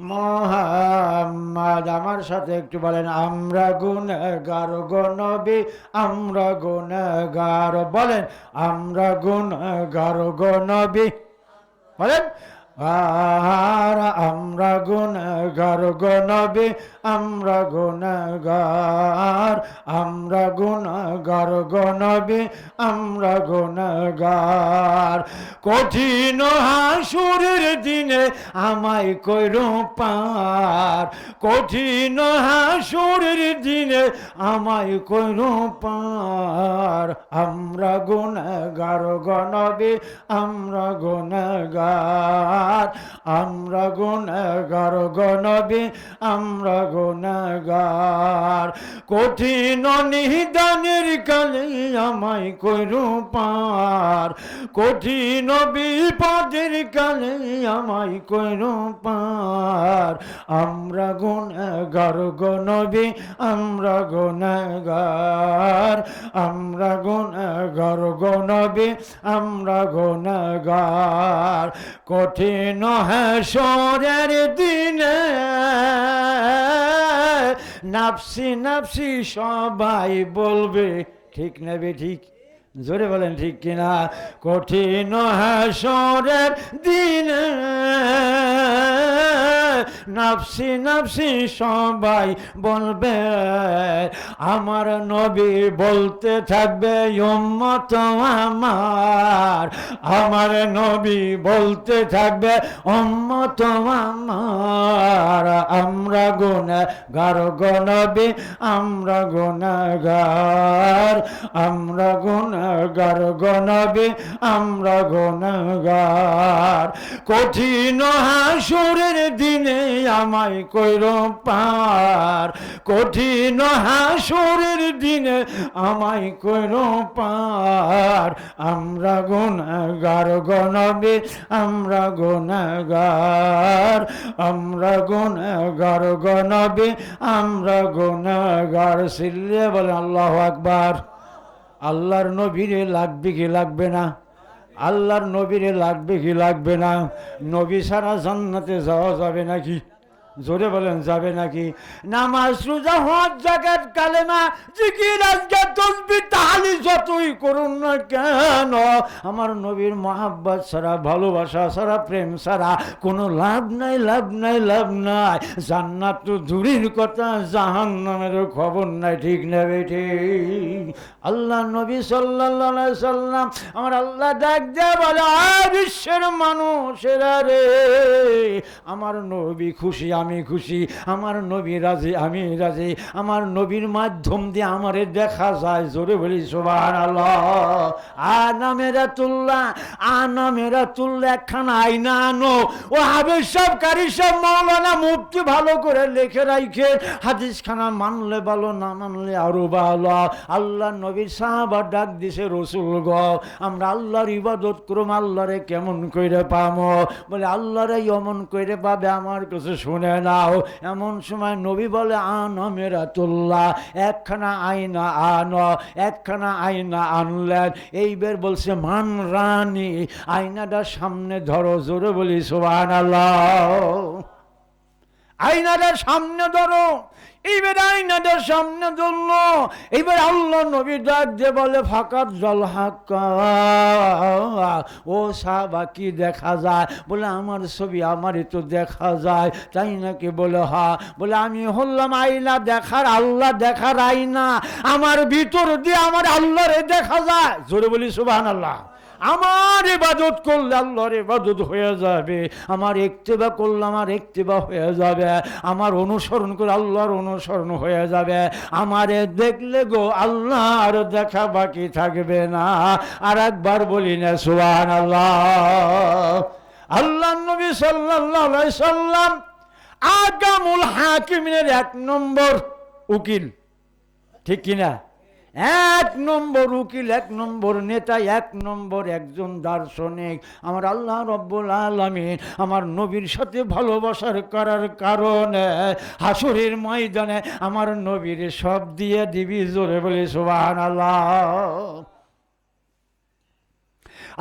মুহাম্মদ। আমার সাথে একটু বলেন, আমরা গুনাহগার গো নবী, আমরা গুনাহগার। বলেন, আমরা গুনাহগার গো নবী। বলেন, আর আমরা গুনাহগার গো নবী, আমরা গুনাহগার, আমরা গুনাহগার গো নবী, আমরা গুনাহগার। কঠিন হাসুরের দিনে আমায় কইরো পার, কঠিন হাসুরের দিনে আমায় কইরো পার। আমরা গুনাহগার গো নবী, আমরা গুনাহগার, আমরা গুনাহগার গো নবী, আমরা গুনাহগার। কঠিন নিদানের কালে আমায় কইরো পার, কঠিন বিপদের কালে আমায় কইরো পার। আমরা গুনাহগার গো নবী, আমরা গুনাহগার, আমরা গুনাহগার গো নবী, আমরা গুনাহগার। কঠিন হাসরের দিনে নাফসি নাফসি সবাই বলবে, ঠিক নেবে ঠিক? জোরে বলেন ঠিক কিনা? কঠিন হাসরের দিনে নাফসি নাফসি সবাই বলবে, আমার নবী বলতে থাকবে উম্মত আমার, আমার নবী বলতে থাকবে উম্মত আমার। আমরা গুনাহগার গো নবী, আমরা গুনাহগার, আমরা গুনাহগার গুনাহগার গো নবী আমরা গুনাহগার কঠিন হাসরের দিনে আমায় কইরো পার কঠিন হাসরের দিনে আমায় কইরো পার আমরা গুনাহগার গো নবী আমরা গুনাহগার আমরা গুনাহগার গো নবী আমরা গুনাহগার সিল্লে বলে আল্লাহু আকবার আল্লাহর নবীরে লাগবে কি লাগবে না আল্লাহর নবীরে লাগবে কি লাগবে না নবী ছাড়া জান্নাতে যাওয়া যাবে নাকি জোরে বলেন যাবে নাকি নামাজ রোজা হজ যাকাত কালেমা জিকির আজকার তাসবিহ তাহলিল যতই করুন না কেন আমার নবীর মহব্বত ছাড়া ভালোবাসা ছাড়া প্রেম ছাড়া কোনো লাভ নাই লাভ নাই লাভ নাই জান্নাত তো দূরের কথা জাহান্নামের খবর নাই ঠিক না ঠিক আল্লাহ নবী সাল্লাল্লাহু আলাইহি সাল্লাম আমার আল্লাহ ডাক দিয়ে বলে বিশ্বের মানুষেরা রে আমার নবী খুশি আমি খুশি আমার নবী রাজি আমি রাজি আমার নবীর মাধ্যম দিয়ে আমারে দেখা যায় জোরে বলি সুবহানাল্লাহ আনামেরাতুল্লাহ একখানা আয়না আনো ও হাবেজ সাহেব কারি সাহেব মাওলানা মুফতি ভালো করে লিখে রাখে হাদিস খানা মানলে ভালো না মানলে আরো ভালো আল্লাহ নবীর সাহাবা ডাক দিছে রসুল গো আমরা আল্লাহর ইবাদত করুম আল্লাহরে কেমন কইরে পামো বলে আল্লাহরে এমন কইরে পাবে আমার কাছে শুনে নাও এমন সময় নবী বলে আনামেরাতুল্লাহ একখানা আয়না আনো একখানা আয়না আনলেন এইবার বলছে মান রানী আয়নাটা সামনে ধরো জোরে বলি সুবহানাল্লাহ আয়নাটার সামনে ধরো এইবার আয়নাটার সামনে ধরলো এইবার আল্লাহ নবী ডাক দিয়ে বলে ফাকাত জল হাক্কা ও সাহাবা কি দেখা যায় বলে আমার ছবি আমারই তো দেখা যায় তাই নাকি বলে হ্যাঁ বলে আমি হলাম আয়না দেখার আল্লাহ দেখার আয়না আমার ভিতর দিয়ে আমার আল্লাহরে দেখা যায় জোরে বলি সুবহানাল্লাহ আমার ইবাদত করলে আল্লাহর ইবাদত হয়ে যাবে আমার ইত্তেবা করলে আমার ইত্তেবা হয়ে যাবে আমার অনুসরণ করে আল্লাহর অনুসরণ হয়ে যাবে আমারে দেখলে গো আল্লাহর দেখা বাকি থাকবে না আর একবার বলি না সুবহানাল্লাহ আল্লাহর নবী সাল্লাল্লাহু আলাইহি সাল্লাম আগামুল হাকিমের 1 নম্বর উকিল ঠিক কিনা 1 নম্বর উকিল 1 নম্বর নেতা 1 নম্বর একজন দার্শনিক আমার আল্লাহ রব্বুল আলামিন আমার নবীর সাথে ভালোবাসার করার কারণে হাসরের ময়দানে আমার নবীর সব দিয়ে দিবি জোরে বলে সুবহানাল্লাহ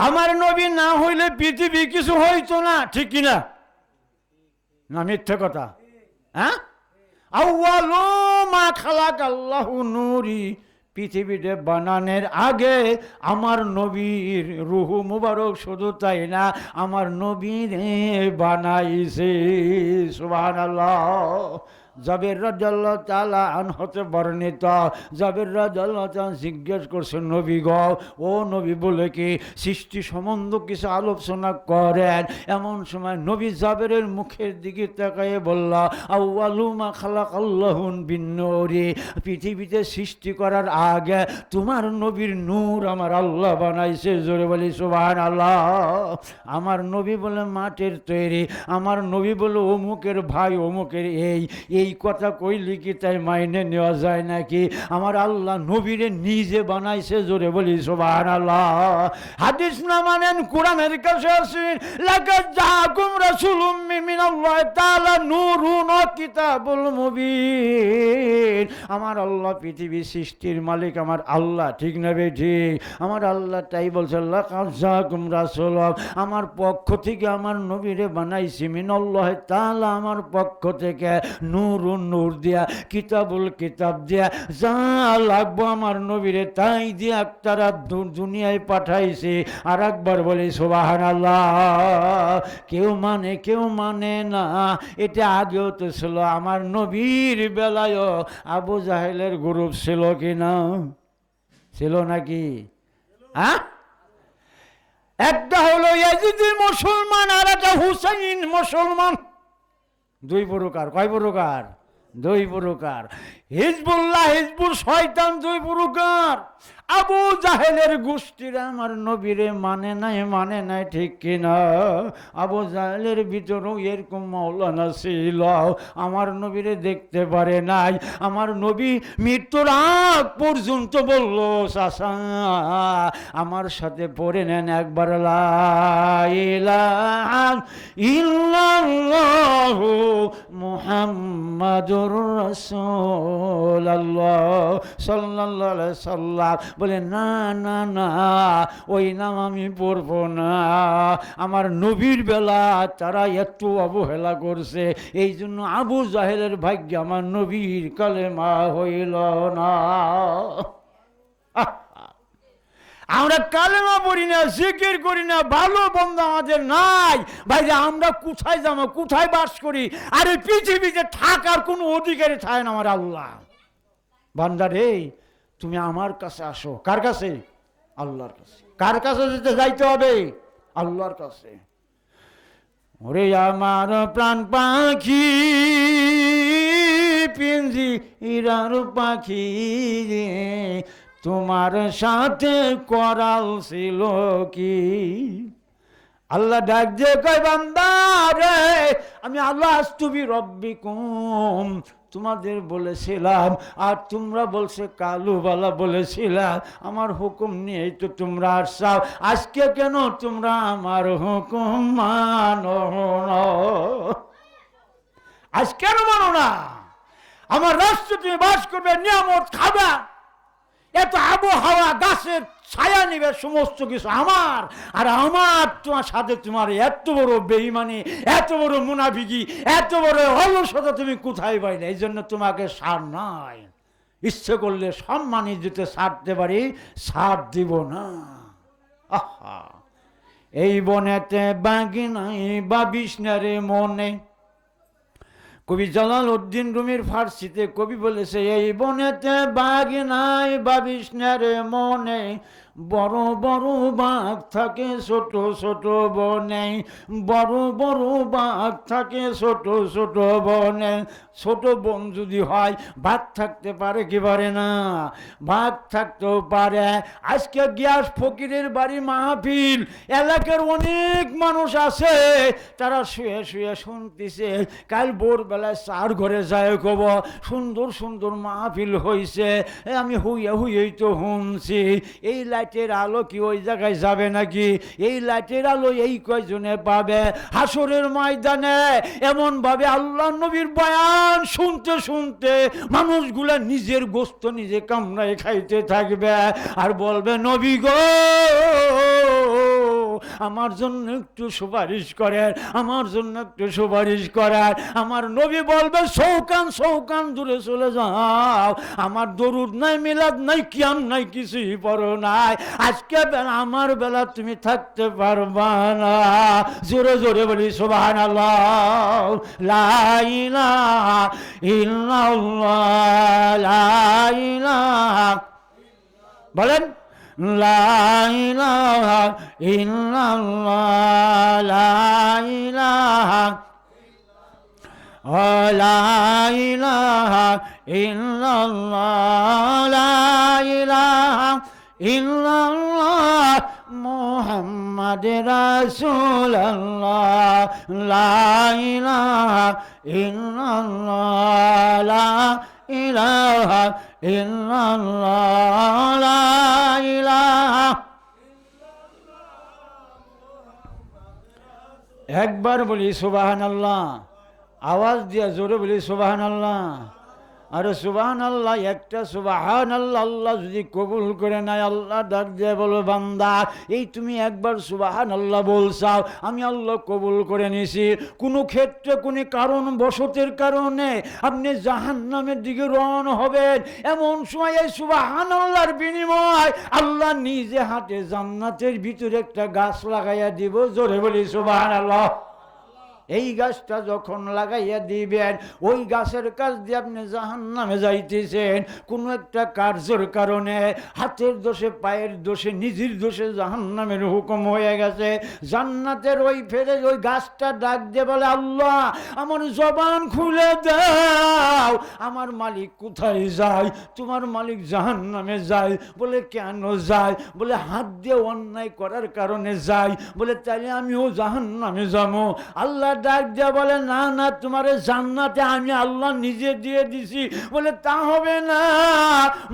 আমার নবী না হইলে পৃথিবী কিছু হইতো না ঠিক কিনা না মিথ্যা কথা হ্যাঁ আউয়ালু মা খালাকাল্লাহু নূরি পৃথিবীতে বানানোর আগে আমার নবীর রূহ মুবারক শুধু তাই না আমার নবীরে বানাইছে সুবহানাল্লাহ জাবের রাদিয়াল্লাহু তাআলা আনহু বর্ণিত জাবের রাদিয়াল্লাহু তাআলা জিজ্ঞেস করছেন নবী গো ও নবী বলে কি সৃষ্টি সম্বন্ধ কিছু আলোচনা করেন এমন সময় নবী জাবেরের মুখের দিকে তাকিয়ে বলল আউয়ালু মা খালাকাল্লাহু বিন-নূরি পৃথিবীতে সৃষ্টি করার আগে তোমার নবীর নূর আমার আল্লাহ বানাইছে জোরে বলি সুবহানাল্লাহ আমার নবী বলে মাটির তৈরি আমার নবী বলে অমুকের ভাই অমুকের এই কথা কইলি কি তাই মাইনে নেওয়া যায় নাকি আমার আল্লাহ নবীরে নিজে বানাইছে জোরে বলি সুবহানাল্লাহ হাদিস না মানেন কোরআনের কাছে আছে লাকাদ জাআকুম রাসূলুম মিনাল্লাহি তাআলা নূরুন ওয়া কিতাবুল মুবিন আমার আল্লাহ পৃথিবী সৃষ্টির মালিক আমার আল্লাহ ঠিক না ঠিক আমার আল্লাহ তাই বলছে লাকাদ জাআকুম রাসূলুম আমার পক্ষ থেকে আমার নবীরে বানাইছি মিনাল্লাহি তাআলা আমার পক্ষ থেকে নূরুন নূর দিয়া কিতাবুল কিতাব দিয়া যা লাগবো আমার নবীরে তাই দিয়া তারা দুনিয়ায় পাঠাইছে আর একবার বলি সুবহানাল্লাহ কেউ মানে না এটা আগেও তো ছিল আমার নবীর বেলায়ও আবু জাহেলের গ্রুপ ছিল কিনা ছিল নাকি হ্যাঁ একটা হলো ইয়াজিদি মুসলমান আর একটা হুসাইন মুসলমান 2 প্রকার কয় প্রকার 2 প্রকার হিজবুল্লাহ হিজবুল শয়তান দুই প্রকার। আবু জাহেলের গোষ্ঠীরা আমার নবীরে মানে নাই ঠিক কিনা? আবু জাহেলের ভিতরেও এরকম মাওলানা ছিল, আমার নবীরে দেখতে পারে নাই। আমার নবী মৃত্যুর আগ পর্যন্ত বলল, চাচা আমার সাথে পড়ে নেন একবার লা ইলাহা ইল্লাল্লাহু মুহাম্মাদুর রাসূলুল্লাহ সাল্লাল্লাহু আলাইহি সাল্লাম। বলে না না না, ওই নাম আমি পড়বো না। আমার নবীর বেলা তারা একটু অবহেলা করছে, এই জন্য আবু জাহেলের ভাগ্য আমার নবীর কালেমা হইল না। আমরা কালেমা পড়ি না, জিকির করি না, ভালো বন্ধু আমাদের নাই ভাই। যে আমরা কোথায় যাবো, কোথায় বাস করি? আরে পৃথিবীতে থাকার কোনো অধিকারী থাকে না আমার আল্লাহ। বান্দারে তুমি আমার কাছে আসো। কার কাছে? আল্লাহর কাছে। কার কাছে যেতে যাইতে হবে? আল্লাহর কাছে। ওরে আমার প্রাণ পাখি পিঞ্জিরার পাখি, তোমার সাথে করাল ছিল কি? আল্লাহ ডাক দিয়ে কয়, বান্দা রে আমি আল্লাহ আস্তুবি রব্বিকুম, তোমাদের বলেছিলাম আর তোমরা বলছে কালুবালা বলেছিলাম, আমার হুকুম নিয়েই তো তোমরা আসছাও। আজকে কেন তোমরা আমার হুকুম মানো না? আজ কেন মানো না? আমার রাষ্ট্রে তুমি বাস করবে, নিয়ামত খাবা, এত আবহাওয়া, গাছের ছায়া নিবে, সমস্ত কিছু আমার। আর আমার তোমার সাথে তোমার এত বড় বেঈমানি, এত বড় মুনাফিকি, এত বড় অলসতা তুমি কোথায় পাইলে? এই জন্য তোমাকে সার নাই। ইচ্ছে করলে সম্মানী দিতে ছাড়তে পারি, ছাড় দিব না। আহা, এই বনেতে বাগি নাই বা বিষ্ণারে মনে। কবি জালালউদ্দিন রুমির ফার্সিতে কবি বলেছে, এই বনেতে বাঘ নাই বা বিষ্ণার মনে, বড় বড় বাঘ থাকে ছোট ছোট বনে, বড় বড় বাঘ থাকে ছোট ছোট বনে। ছোট বন যদি হয় বাঘ থাকতে পারে কি পারে না? বাঘ থাকতেও পারে। আজকে গিয়াস ফকিরের বাড়ি মাহফিল, এলাকার অনেক মানুষ আছে, তারা শুয়ে শুয়ে শুনতেছে। কাল ভোরবেলায় চার ঘরে যায় কব, সুন্দর সুন্দর মাহফিল হয়েছে, আমি হুইয়েই তো শুনছি। এই লাইটের আলো কি ওই জায়গায় যাবে নাকি? এই লাইটের আলো এই কয়জনে পাবে? হাসরের ময়দানে এমন ভাবে আল্লাহ নবীর বয়ান শুনতে শুনতে মানুষগুলা নিজের গোস্ত নিজে কামড়ায় খাইতে থাকবে আর বলবে, নবী গো আমার জন্য একটু সুপারিশ করেন, আমার জন্য একটু সুপারিশ করেন। আমার নবী বলবে, সৌকান সৌকান দূরে চলে যাও, আমার দরুদ নাই, মিলাদ নাই, কিয়াম নাই, কিছুই পড়ো নাই, আজকে বেলা আমার বেলা তুমি থাকতে পারবা না। জোরে জোরে বলি সুবহানাল্লাহ। লা ইলাহা ইল্লাল্লাহ, লা ইলাহা, বলেন লা ইলাহা ইল্লাল্লাহ, লা ইলাহা, লা ইলাহা ইল্লাল্লাহ, লা ইলাহা ইল্লাল্লাহ মুহাম্মদ রাসূলুল্লাহ, লা ইলাহা ইল্লাল্লাহ, লা ইলাহা ইল্লাল্লাহ, লা ইলাহা। একবার বলি সুবহানাল্লাহ, আওয়াজ দিয়া জোরে বলি সুবহানাল্লাহ। আরে সুবহানাল্লাহ, একটা সুবহানাল্লাহ আল্লাহ যদি কবুল করে নাই, আল্লাহ ডাক দিয়ে বলো, বান্দা এই তুমি একবার সুবহানাল্লাহ বলছাও, আমি আল্লাহ কবুল করে নিছি। কোনো ক্ষেত্রে কোনো কারণ বশতের কারণে আপনি জাহান্নামের দিকে রওনা হবেন, এমন সময় এই সুবহানাল্লাহর বিনিময় আল্লাহ নিজে হাতে জান্নাতের ভিতরে একটা গাছ লাগাইয়া দিব। জোরে বলি সুবহানাল্লাহ। এই গাছটা যখন লাগাইয়া দিবেন, ওই গাছের কাছ দিয়ে আপনি জাহান্নামে যাইতেছেন। কোনো একটা কার্যের কারণে, হাতের দোষে, পায়ের দোষে, নিজের দোষে জাহান্নামের হুকুম হয়ে গেছে। জান্নাতের ওই ফেরে ওই গাছটা ডাক দিয়ে বলে, আল্লাহ আমার জবান খুলে দাও, আমার মালিক কোথায় যায়? তোমার মালিক জাহান্নামে যায়। বলে কেন যায়? বলে হাত দিয়ে অন্যায় করার কারণে যায়। বলে তাহলে আমিও জাহান্নামে যাবো। আল্লাহ ডাক দিয়ে বলে, না না, তোমার জান্নাতে আমি আল্লাহ নিজে দিয়ে দিছি। বলে তা হবে না,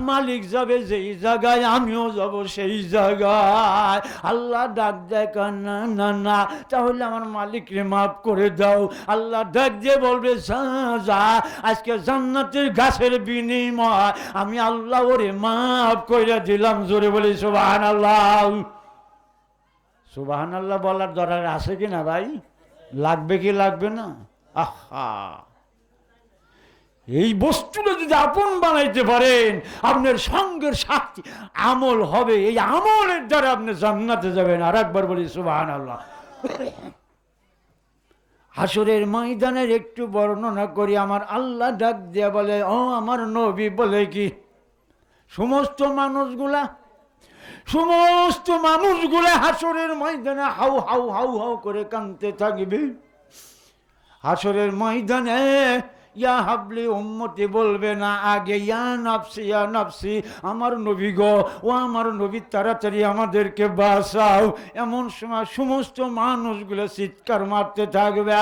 মালিক যাবে যেই জায়গায় আমিও যাব সেই জায়গায়। আল্লাহ ডাক দেয়, না না না, তাহলে আমার মালিককে মাফ করে দাও। আল্লাহ ডাক দিয়ে বলবে, যা যা, আজকে জান্নাতের গাছের বিনিময় আমি আল্লাহ ওরে মাফ করে দিলাম। জোরে বলি সুবহানাল্লাহ। সুবহানাল্লাহ বলার দরকার আছে কি না ভাই? লাগবে কি লাগবে না? আহা, এই বস্তুটা যদি আপন বানাইতে পারেন, আপনার সঙ্গের সাথে আমল হবে। এই আমলের দ্বারা আপনি জান্নাতে যাবেন। আর একবার বলি সুবহানাল্লাহ। হাসরের ময়দানের একটু বর্ণনা করি। আমার আল্লাহ ডাক দিয়া বলে, ও আমার নবী বলে কি, সমস্ত মানুষগুলা হাসরের ময়দানে হাউ হাউ হাউ হাউ করে কাঁদতে থাকবে। হাসরের ময়দানে ইয়া হাবলি উম্মতি বলবে না, আগে ইয়া নাফসি ইয়া নাফসি, আমার নবী গো, ও আমার নবী তাড়াতাড়ি আমাদেরকে বাঁচাও। এমন সময় সমস্ত মানুষগুলো চিৎকার মারতে থাকবে।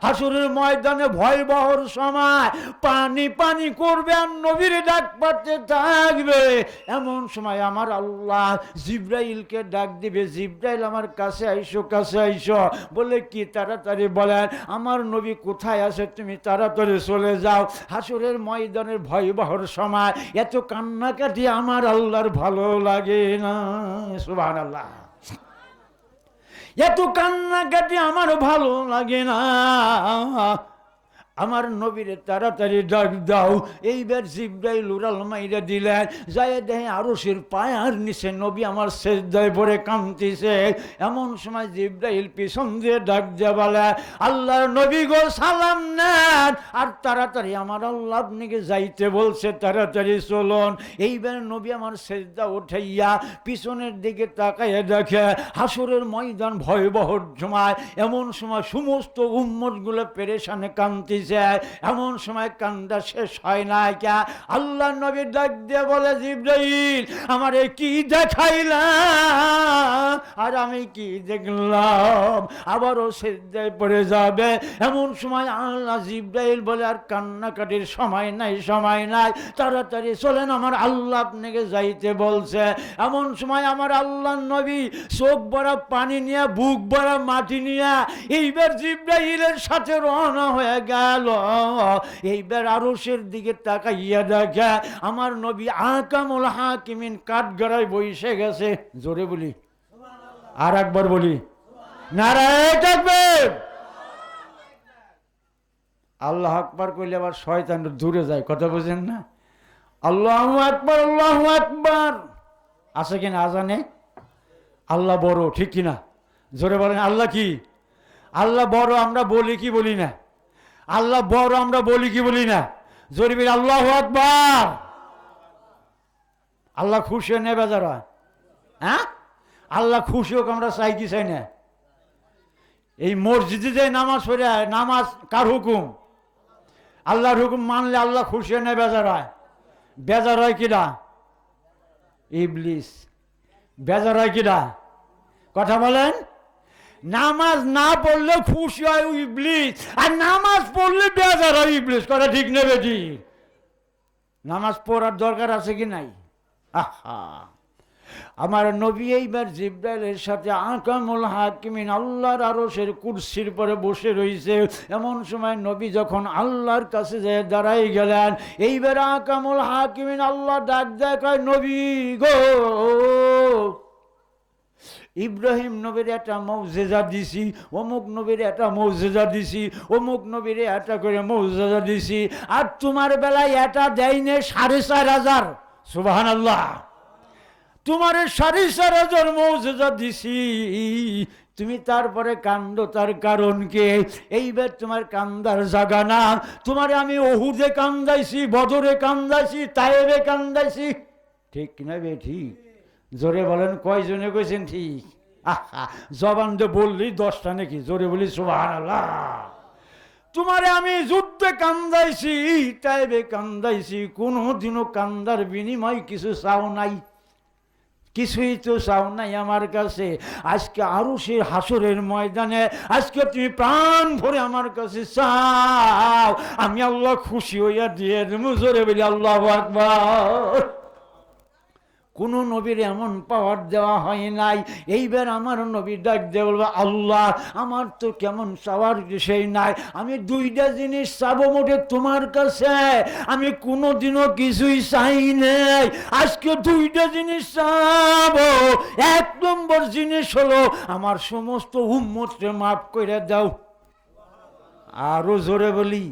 হাসরের ময়দানে ভয়াবহর সময় পানি পানি করবে আর নবীর ডাক পাড়তে থাকবে। এমন সময় আমার আল্লাহ জিব্রাইলকে ডাক দিবে, জিব্রাইল আমার কাছে আইসো, কাছে আইসো। বলে কি? তাড়াতাড়ি বলেন, আমার নবী কোথায় আছে, তুমি তাড়াতাড়ি চলে যাও। হাসরের ময়দানের ভয়াবহর সময় এত কান্নাকাটি আমার আল্লাহর ভালো লাগে না। সুবহানাল্লাহ। এত কান্নাকাটি আমার ভালো লাগে না। আমার নবীরে তাড়াতাড়ি ডাক দাও। এইবার জিব্রাইল উড়াল মাইরা দিলেন, যায় দেখে আরশের পায়ার নিচে নবী আমার সেজদায় পড়ে কাঁদতেছে। এমন সময় জিব্রাইল পিছন দিয়ে ডাক দিয়ে বলে, আল্লাহর নবী গো, সালাম নেন, আর তাড়াতাড়ি আমার আল্লাহ আপনাকে যাইতে বলছে, তাড়াতাড়ি চলুন। এইবার নবী আমার সেজদা উঠাইয়া পিছনের দিকে তাকাইয়া দেখে হাসরের ময়দান ভয়াবহ সময়। এমন সময় সমস্ত উম্মতগুলো পেরেশানে কাঁদতেছে। এমন সময় কান্দা শেষ হয় না। কে? আল্লাহ নবী ডাক দিয়ে বলে, জিব্রাইল আমারে কি দেখাইলাম আর আমি কি দেখলাম? আবারও সিজদায় পড়ে যাবে। এমন সময় আল্লাহ জিব্রাইল বলে, আর কান্নাকাটির সময় নাই, সময় নাই, তাড়াতাড়ি চলেন, আমার আল্লাহ আপনাকে যাইতে বলছে। এমন সময় আমার আল্লাহ নবী চোখ ভরা পানি নিয়ে, বুক ভরা মাটি নিয়ে এইবার জিব্রাইলের সাথে রওনা হয়ে গেল। এইবার আরশের দিকে তাকাইয়া দেখে আমার নবী আহকামুল হাকিমিন কাঠগড়ায় বসে গেছে। জোরে বলি, আর একবার বলি, নারায়ে তাকবীর। আল্লাহ আকবার কইলে আবার শয়তান দূরে যায়, কথা বুঝেন না? আল্লাহু আকবার, আল্লাহু আকবার আছে কিনা আজানে? আল্লাহ বড়, ঠিক কিনা? জোরে বলেন, আল্লাহ কি? আল্লাহ বড় আমরা বলি কি বলি না? আল্লাহ বড় আমরা বলি কি বলি না? জোরে বলি আল্লাহু আকবার। আল্লাহ খুশি হয় না বেজার হয়? হ্যাঁ, আল্লাহ খুশি হোক আমরা চাই কি চাই না? এই মসজিদে যে নামাজ পড়ে, নামাজ কার হুকুম? আল্লাহর হুকুম মানলে আল্লাহ খুশি হয় না বেজার হয়? বেজার হয় কিনা? ইবলিস। বেজার হয় কিনা? কথা বলেন। নামাজ না পড়লে খুশি হয় ইবলিস, আর নামাজ পড়লে বেজার হয় ইবলিস। কথা ঠিক নেবে? জি, নামাজ পড়ার দরকার আছে কি নাই? আহা, আমার নবী এইবার জিব্রাইলের সাথে আহকামুল হাকিমিন আল্লাহর আরশের কুরসির পরে বসে রয়েছে। এমন সময় নবী যখন আল্লাহর কাছে যে দাঁড়াই গেলেন, এইবার আহকামুল হাকিমিন আল্লাহ ডাক দেয়, কয় নবী গো, ইব্রাহিম নবীর একটা মৌজেজা দিছি, অমুক নবীর একটা মৌজেজা দিছি, অমুক নবীর একটা করে মৌজেজা দিছি, আর তোমার বেলায় এটা দেয়নি ৪,৫০০। সুবহানাল্লাহ। তোমার ৪,৫০০ মৌজেজা দিছি, তুমি তারপরে কান্দো, তার কারণ কি? এইবার তোমার কান্দার জায়গা না। তোমারে আমি ওহুদে কান্দাইছি, বদরে কান্দাইছি, তায়েবে কান্দাইছি, ঠিক কিনা বে ঠিক? জোরে বলেন, কয়জনে কইছেন ঠিক? আহা, জবান তো বললি 10টা নাকি? জোরে বলি সুবহানাল্লাহ। তোমারে আমি যুদ্ধে কান্দাইছি, তাইবে কান্দাইছি, কোনোদিনও কান্দার বিনিময় কিছু চাও নাই, কিছুই তো চাও নাই আমার কাছে। আজকে আরশের হাসরের ময়দানে আজকে তুমি প্রাণ ভরে আমার কাছে চাও, আমি আল্লাহ খুশি হইয়া দিয়ে দেবো। জোরে বলি আল্লাহু আকবার। কোন নবীর এমন পাওয়ার দেওয়া হয় নাই। এইবার আমার নবী ডাক দিয়ে বলবো, আল্লাহ আমার তো কেমন চাওয়ার বিষয় নাই, আমি 2টা জিনিস চাবো মোটে তোমার কাছে, আমি কোনোদিনও কিছুই চাই নাই, আজকে 2টা জিনিস চাবো। 1 নম্বর জিনিস হলো আমার সমস্ত উম্মতকে মাফ করে দাও। আরো জোরে বলি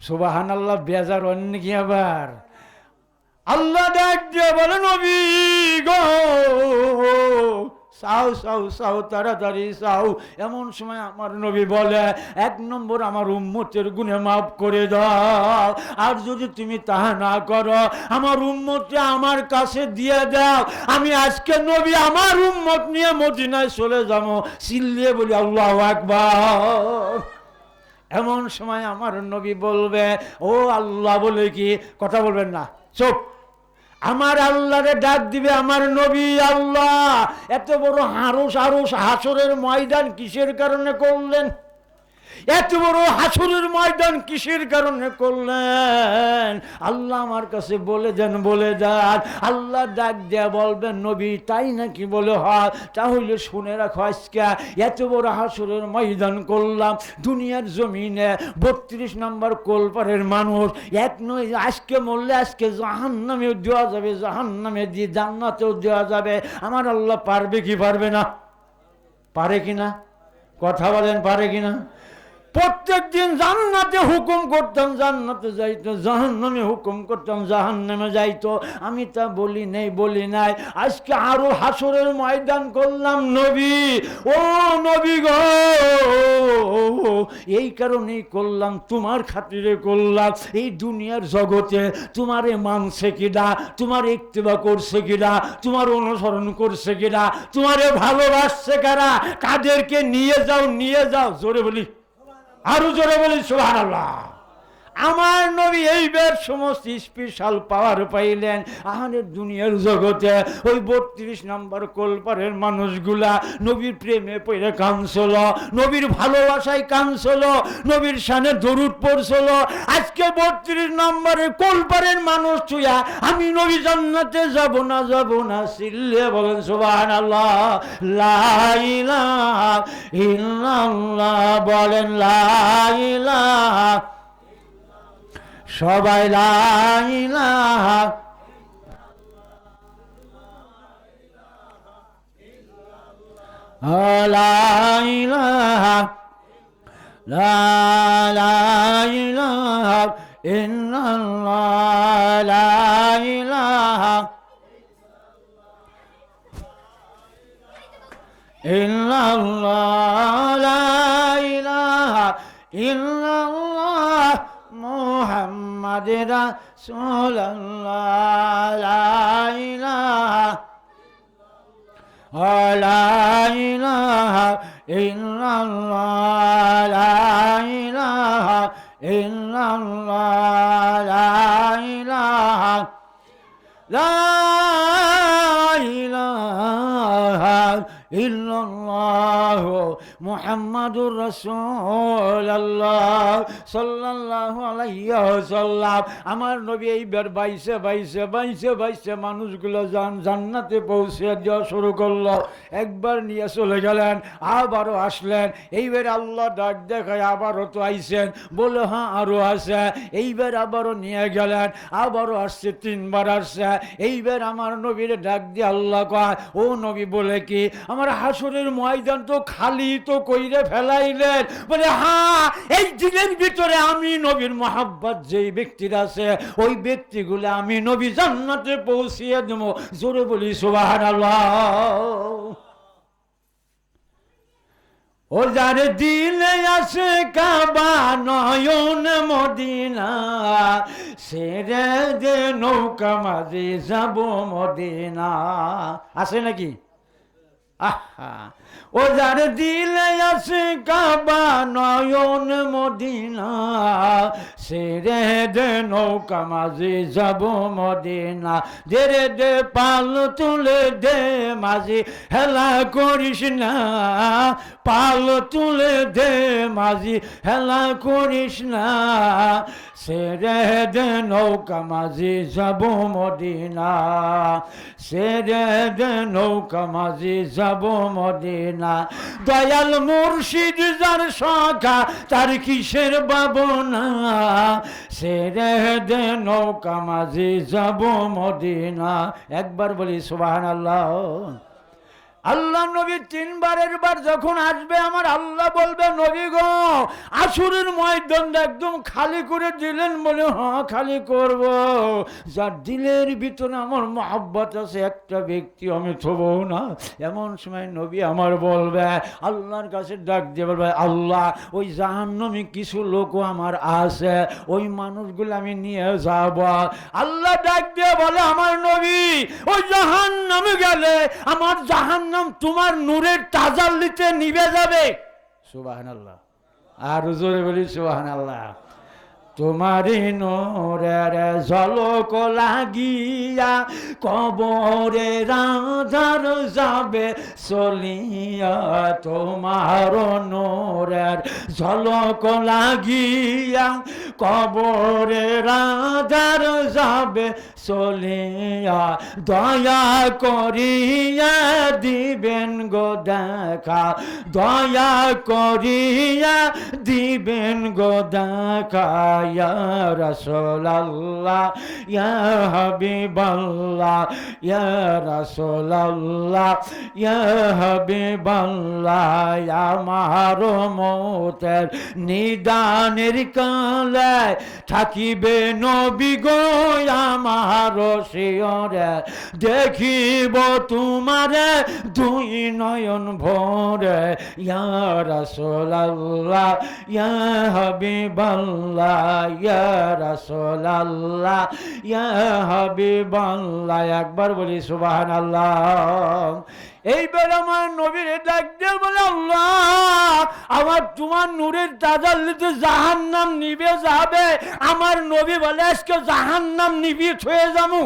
সুবহানাল্লাহ। বেজার অন্য কি আবার? আল্লাহ ডাক দিয়ে বলে, নবী গো, চাও চাও চাও, তাড়াতাড়ি চাও। এমন সময় আমার নবী বলে, 1 নম্বর আমার উম্মতের গুনাহ মাফ করে দাও, আর যদি তুমি তাহা না করো আমার উম্মতকে আমার কাছে দিয়ে দাও, আমি আজকে নবী আমার উম্মত নিয়ে মদিনায় চলে যাবো। চিল্লিয়ে বলি আল্লাহু আকবার। এমন সময় আমার নবী বলবে, ও আল্লাহ, বলে কি কথা বলবেন না, চুপ। আমার আল্লাহরে ডাক দিবে আমার নবী, আল্লাহ এত বড় হাসরের ময়দান কিসের কারণে করলেন? এত বড় হাসরের ময়দান কিসের কারণে করলেন? আল্লাহ আমার কাছে বলে দেন, বলে দেন। আল্লাহ ডাক দেয়া বলবেন, নবী তাই নাকি? বলে হয়, তাহলে শুনে রাখো, আজকে এত বড় হাসরের ময়দান করলাম দুনিয়ার জমিনে। 32 নম্বর কোলপারের মানুষ এক নয়, আজকে মরলে আজকে জাহান্নামেও দেওয়া যাবে, জাহান্নামে দিয়ে জান্নাতেও দেওয়া যাবে। আমার আল্লাহ পারবে কি পারবে না? পারে কিনা কথা বলেন, পারে কিনা? প্রত্যেক দিন জান্নাতে হুকুম করতাম জান্নাতে যাইতো, জাহান্নামে হুকুম করতাম জাহান্নামে যাইতো। আমি তা বলি নাই। আজকে আরো হাসরের ময়দান করলাম নবী, ও নবী গো, এই কারণেই করলাম, তোমার খাতিরে করলাম। এই দুনিয়ার জগতে তোমারে মানছে কিনা, তোমার ইত্তেবা করছে কিনা, তোমার অনুসরণ করছে কিনা, তোমারে ভালোবাসছে কারা, কাদেরকে নিয়ে যাও, নিয়ে যাও। জোরে বলি, আরো জোরে বলি সুবহানাল্লাহ। আমার নবী এইবার সমস্ত স্পেশাল পাওয়ার পাইলেন। আমাদের দুনিয়ার জগতে ওই 32 নম্বর কোলপারের মানুষগুলা নবীর প্রেমে পড়ে কাঁদছিল, নবীর ভালোবাসায় কাঁদছিল, নবীর শানে দরুদ পড়ছিল। আজকে 32 নম্বরের কোলপারের মানুষ চুয়া, আমি নবী জান্নাতে যাব না, যাব না, চিল্লে বলেন সুবহানাল্লাহ। লা ইলাহা ইল্লাল্লাহ বলেন, লা ইলাহা, সবাই লা ইলাহা, লা ইলাহা, লা ইলাহা ইল্লাল্লাহ, লা ইলাহা ইল্লাল্লাহ, লা ইলাহা ইল্লাল্লাহ মুহাম্মাদুর রাসূলুল্লাহ, লা ইলাহা, লা ইলাহা ইল্লাল্লাহ, লা ইলাহা ইল্লাল্লাহ, লা ইলাহা, লা ইলাহা ইল্লাল্লাহ মুহাম্মাদুর রাসূলুল্লাহ সাল্লাল্লাহু আলাইহি ওয়াসাল্লাম। আমার নবী এইবার বাইশে মানুষগুলো জান্নাতে পৌঁছে দেওয়া শুরু করলো। একবার নিয়ে চলে গেলেন, আবারও আসলেন। এইবার আল্লাহ ডাক দেখায়, আবারও তো আইছেন, বলে হ্যাঁ আরো আছে। এইবার আবারও নিয়ে গেলেন, আবারও আসছে, 3 বার আসছে। এইবার আমার নবীর ডাক দিয়ে আল্লাহ কয়, ও নবী বলে কি আমার হাসরের ময়দান তো খালি তো কইরে ফেলাইলেন? বলে হ্যাঁ, এই দিনের ভিতরে আমি নবীর মহাব্বত যেই ব্যক্তির আছে ওই ব্যক্তিগুলো আমি নবী জান্নাতে পৌঁছিয়ে দেব। জোরে বলি সুবহানাল্লাহ। ও যার দিলে আছে কাবা নয়ন মদিনা, সেরে যে নৌকা মাঝে যাব মদিনা। আছে নাকি? আহা, ও যার দিলে আছে কাবা নয়ন মদিনা, সেরে দে নৌকা মাঝে যাব মদিনা। দে রে দে পাল তুলে দে মাঝি হেলা করিস না, পাল তুলে দে মাঝি হেলা করিস না, সেরে দে নৌকা মাঝে যাব মদিনা, সেরে দে নৌকা মাঝে যাব মদিনা। দয়াল মুর্শিদ যার সখা তার কিসের ভাবনা, সেরে দে নৌকা মাঝে যাব মদিনা। একবার বলি সুবহানাল্লাহ। আল্লাহ নবী তিনবারের বার যখন আসবে আমার আল্লাহ বলবে নবী গো আসরের ময়দানটা একদম খালি করে দিলেন, বলে হ্যাঁ খালি করব। যার দিলের ভিতরে আমার মহব্বত আছে একটা ব্যক্তি আমি থব না। এমন সময় নবী আমার বলবে, আল্লাহর কাছে ডাক দিয়ে বলবে, আল্লাহ ওই জাহান্নামী কিছু লোক আমার আছে, ওই মানুষগুলো আমি নিয়ে যাব। আল্লাহ ডাক দিয়ে বলে, আমার নবী ওই জাহান্নামে গেলে আমার জাহান্নাম তোমার নূরের তাজাল্লিতে নিভে যাবে। সুবহানাল্লাহ। আর জোরে বলি সুবহানাল্লাহ। তোমারি নূরের ঝলক লাগিয়া কবরে রাধার যাবে চলিয়া, তোমার নূরের ঝলক লাগিয়া কবরে রাধার যাবে চলিয়া, দয়া করিয়া দিবেন গো দেখা, দয়া করিয়া দিবেন গো দেখা। ইয়া রাসূলুল্লাহ ইয়া হাবিবাল্লাহ, ইয়া রাসূলুল্লাহ ইয়া হাবিবাল্লাহ। আমার মওতের নিদানের কালে থাকিবে নবী গো আমার শিয়রে, দেখিব তোমারে দুই নয়ন ভরে। ইয়া রাসূলুল্লাহ ইয়া হাবিবাল্লাহ, ইয়া রাসূলুল্লাহ ইয়া হাবিবাল্লাহ। একবার বলি সুবহানাল্লাহ। এইবার আমার নবীর ডাক দিয়ে বলে, আল্লাহ আমার তোমার নূরের তাজাল্লিতে জাহান্নাম নিভে যাবে। আমার নবী বলে আজকে জাহান্নাম নিভে ছুঁয়ে যাবো।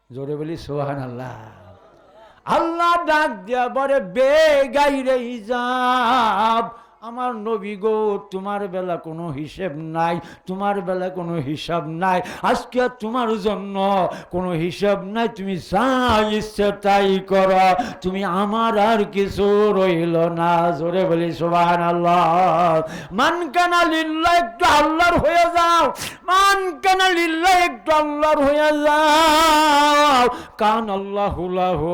জোরে বলি সুবহানাল্লাহ। আল্লাহ ডাক দিয়া বলে, বেগাইরে হিজাব আমার নবী গো তোমার বেলা কোনো হিসেব নাই, তোমার বেলা কোনো হিসাব নাই, আজকে তোমার জন্য কোনো হিসাব নাই, তুমি যা ইচ্ছে তাই করো, তুমি আমার আর কিছু রইল না। জোরে বলি সুবহানাল্লাহ। মান কানা লিল্লাহ একটু আল্লাহর হয়ে যাও, মান কানা লিল্লাহ একটু আল্লাহর হয়ে যাও। কান আল্লাহু লাহু,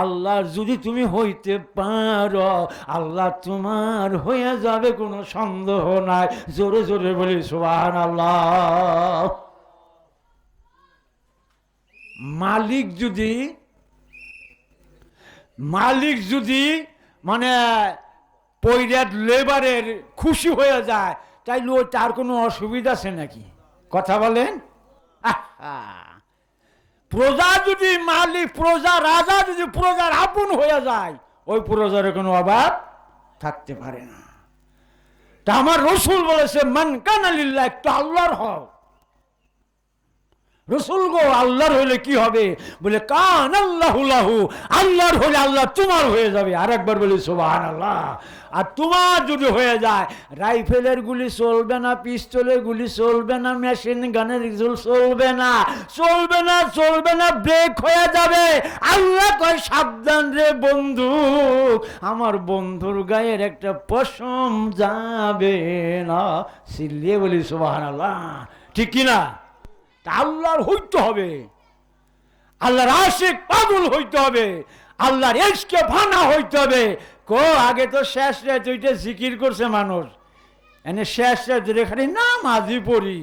আল্লাহর যদি তুমি হইতে পারো আল্লাহ তোমার হয়ে যাবে, কোনো সন্দেহ নাই। জোরে জোরে বলি সুবহানাল্লাহ। মালিক যদি মানে পৈরাত লেবারের খুশি হয়ে যায় তাইলে ওই তার কোনো অসুবিধা আছে নাকি? কথা বলেন। প্রজা যদি রাজা যদি প্রজার আপন হয়ে যায় ওই প্রজার কোনো অভাব থাকতে পারে না। তা আমার রসুল বলেছে, মান কানা লিল্লাহ একটু আল্লাহর হও। রসুল গো আল্লাহর হইলে কি হবে? বলে কান আল্লাহু লাহু, আল্লাহর হলে আল্লাহ তোমার হয়ে যাবে। আর একবার বলি সুবহানাল্লাহ। আর তোমার যদি হয়ে যায় রাইফেলের গুলি চলবে না, পিস্তলের গুলি চলবে না, মেশিন গানের চলবে না, চলবে না, চলবে না, ব্রেক হয়ে যাবে। আল্লাহ কয় সাবধান রে বন্ধু, আমার বন্ধুর গায়ের একটা পশম যাবে না। চিল্লিয়ে বলি সুবহানাল্লাহ। ঠিক কিনা? আল্লাহর হইতে হবে, আল্লাহর আশিক পাগল হইতে হবে, আল্লাহর ইশকে ফানা হইতে হবে। আগে তো শেষ রাত ওইটা জিকির করছে মানুষ, এনে শেষ রাত খালি নামাজি পড়ি।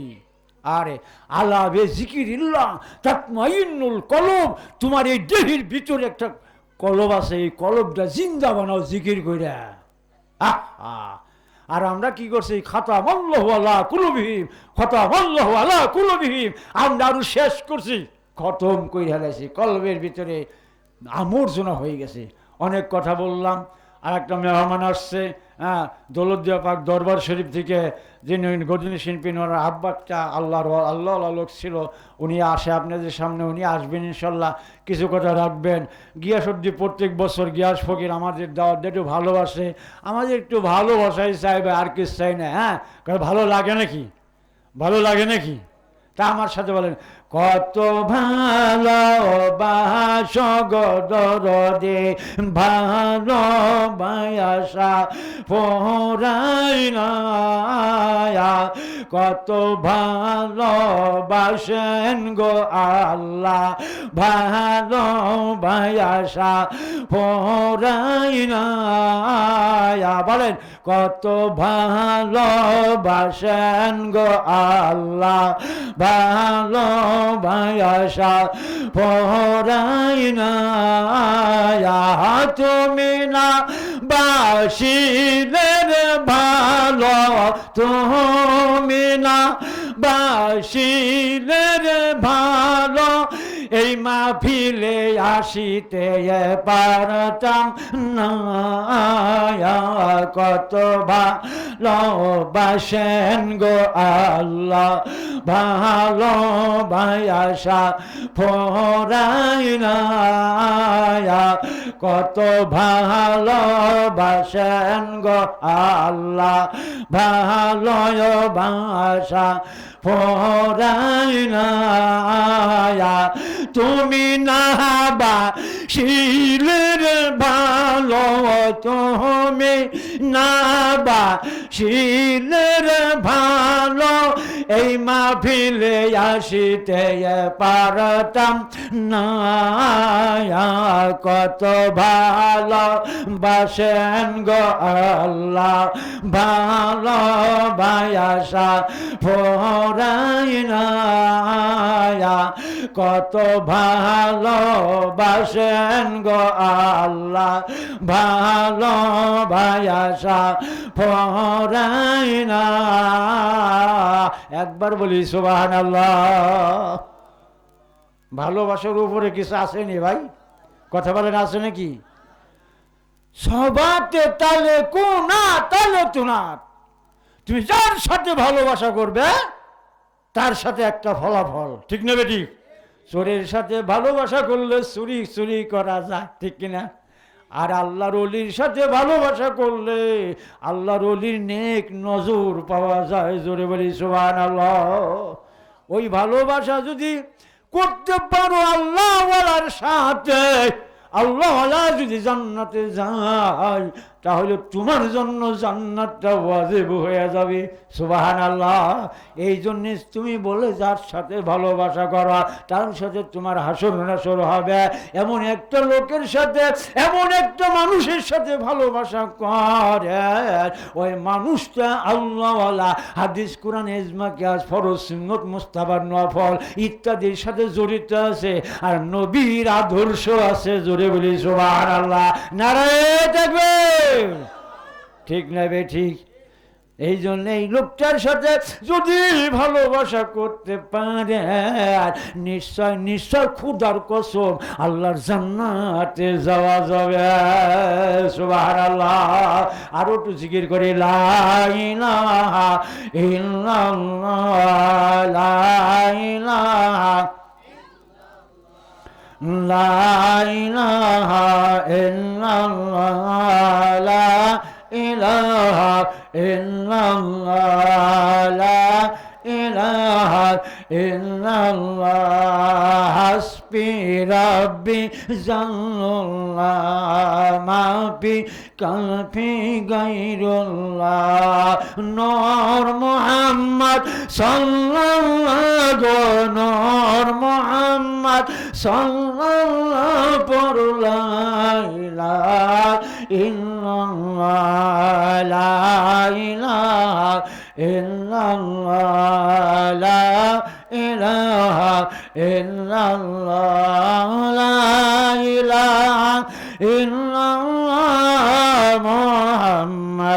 আরে আল্লাহ বে জিকির ইল্লাহ তাতমাইন্নুল কলব, তোমার এই দেহের ভিতরে একটা কলব আছে, এই কলবটা জিন্দা বানাও জিকির কইরা। আহা, আর আমরা কি করছি? খাতামাল্লাহু আলা কুলুবিহিম, খাতামাল্লাহু আলা কুলুবিহিম, আমরা আরো শেষ করছি, খতম করে ফেলেছি, কলবের ভিতরে আমর্জনা হয়ে গেছে। অনেক কথা বললাম। আর একটা মেহমান আসছে, হ্যাঁ, দৌলতদিয়া পাক দরবার শরীফ থেকে, যিনি গজনী শিল্পী, ওনার আব্বাটা আল্লাহ লোক ছিল, উনি আসে আপনাদের সামনে, উনি আসবেন ইনশাল্লাহ, কিছু কথা রাখবেন। গিয়াসুদ্দিন প্রত্যেক বছর গিয়াস ফকির আমাদের দাওয়াত একটু ভালোবাসে, আমাদের একটু ভালোবাসাই চাইবে, আর কিছু চাই না। হ্যাঁ, ভালো লাগে নাকি? ভালো লাগে নাকি? তা আমার সাথে বলেন, কত ভালোবাসো গো দরদে, ভালোবাসা পোরাই না, কত ভালোবাসেন গো আল্লাহ, ভালোবাসা পোরাই না। বলেন, কত ভালোবাসেন গো আল্লাহ, ভালোবাসা পোরাই না। তুমি না বাসিলের ভালো, তুমি না বাসিলের ভালো, এই মাহফিলে আসিতে পারতাম না। কত ভালোবাসেন গো আল্লাহ, ভালোবাসা পোরাই না। কত ভালোবাসেন গো আল্লাহ, ভালোবাসা পোরাই না। তুমি না বাসিলের ভালো, তুমি না বাসিলের ভালো, এই মাহফিলে আসিতে পারতাম না। কত ভালোবাসেন গো আল্লাহ, ভালোবাসা পোরাই না। কত ভালোবাসেন গো আল্লাহ, ভালোবাসা পোরাই না। একবার বলি সুবহানাল্লাহ। ভালোবাসার উপরে কিছু আসেনি ভাই? কথা বলেন, আছে নাকি? সবাতে তালে কোনা তালে তুনার, তুমি যার সাথে ভালোবাসা করবে তার সাথে একটা ফলাফল, ঠিক নেবে? ঠিক। চোরের সাথে ভালোবাসা করলে চুরি চুরি করা যায়, ঠিক কিনা? আর আল্লাহর ওলির সাথে ভালোবাসা করলে আল্লাহর ওলির নেক নজর পাওয়া যায়। জোরে বলি সুবহানাল্লাহ। ওই ভালোবাসা যদি করতে পারো আল্লাহ ওয়ালার সাথে, আল্লাহ ওয়ালা যদি জান্নাতে যায়, তাহলে তোমার জন্য জান্নাতটা ওয়াজিব হয়ে যাবে। সুবহানাল্লাহ। এই জন্যে তুমি বলে যার সাথে ভালোবাসা করা, তার সাথে তোমার হাসর নাসর হবে। এমন একটা লোকের সাথে, এমন একটা মানুষের সাথে ভালোবাসা করে, ওই মানুষটা আল্লাহওয়ালা, হাদিস কোরআন ইজমা কিয়াস ফরজ সুন্নত মুস্তাহাব নফল ইত্যাদির সাথে জড়িত আছে, আর নবীর আদর্শ আছে। জোরে বলি সুবহানাল্লাহ। নারায়ে তাকবীর। ঠিক না বে? ঠিক। এই জন্য এই লোকটার সাথে যদি ভালোবাসা করতে পারে, নিশ্চয় নিশ্চয় খুদার কসম আল্লাহর জান্নাতে যাওয়া যাবে। সুবহানাল্লাহ। আরো একটু জিকির করে, লা ইলাহা ইল্লাল্লাহ, লা ইলাহা, লা ইলাহা ইল্লাল্লাহ, লা ইলাহা ইল্লাল্লাহ, লা ইলাহা ইল্লাল্লাহ, হাসবি রাব্বি জাল্লাল্লাহ, মাফি কালফি গায়রুল্লাহ, নূর মুহাম্মদ সাল্লাল্লাহু, নূর মুহাম্মদ সাল্লাল্লাহু, পর লা ইলাহা ইল্লাল্লাহ, লা ইলাহা ইল্লাল্লাহ, লা ইলাহা ইল্লাল্লাহ, লা ইলাহা ইল্লাল্লাহ, মুহাম্মদ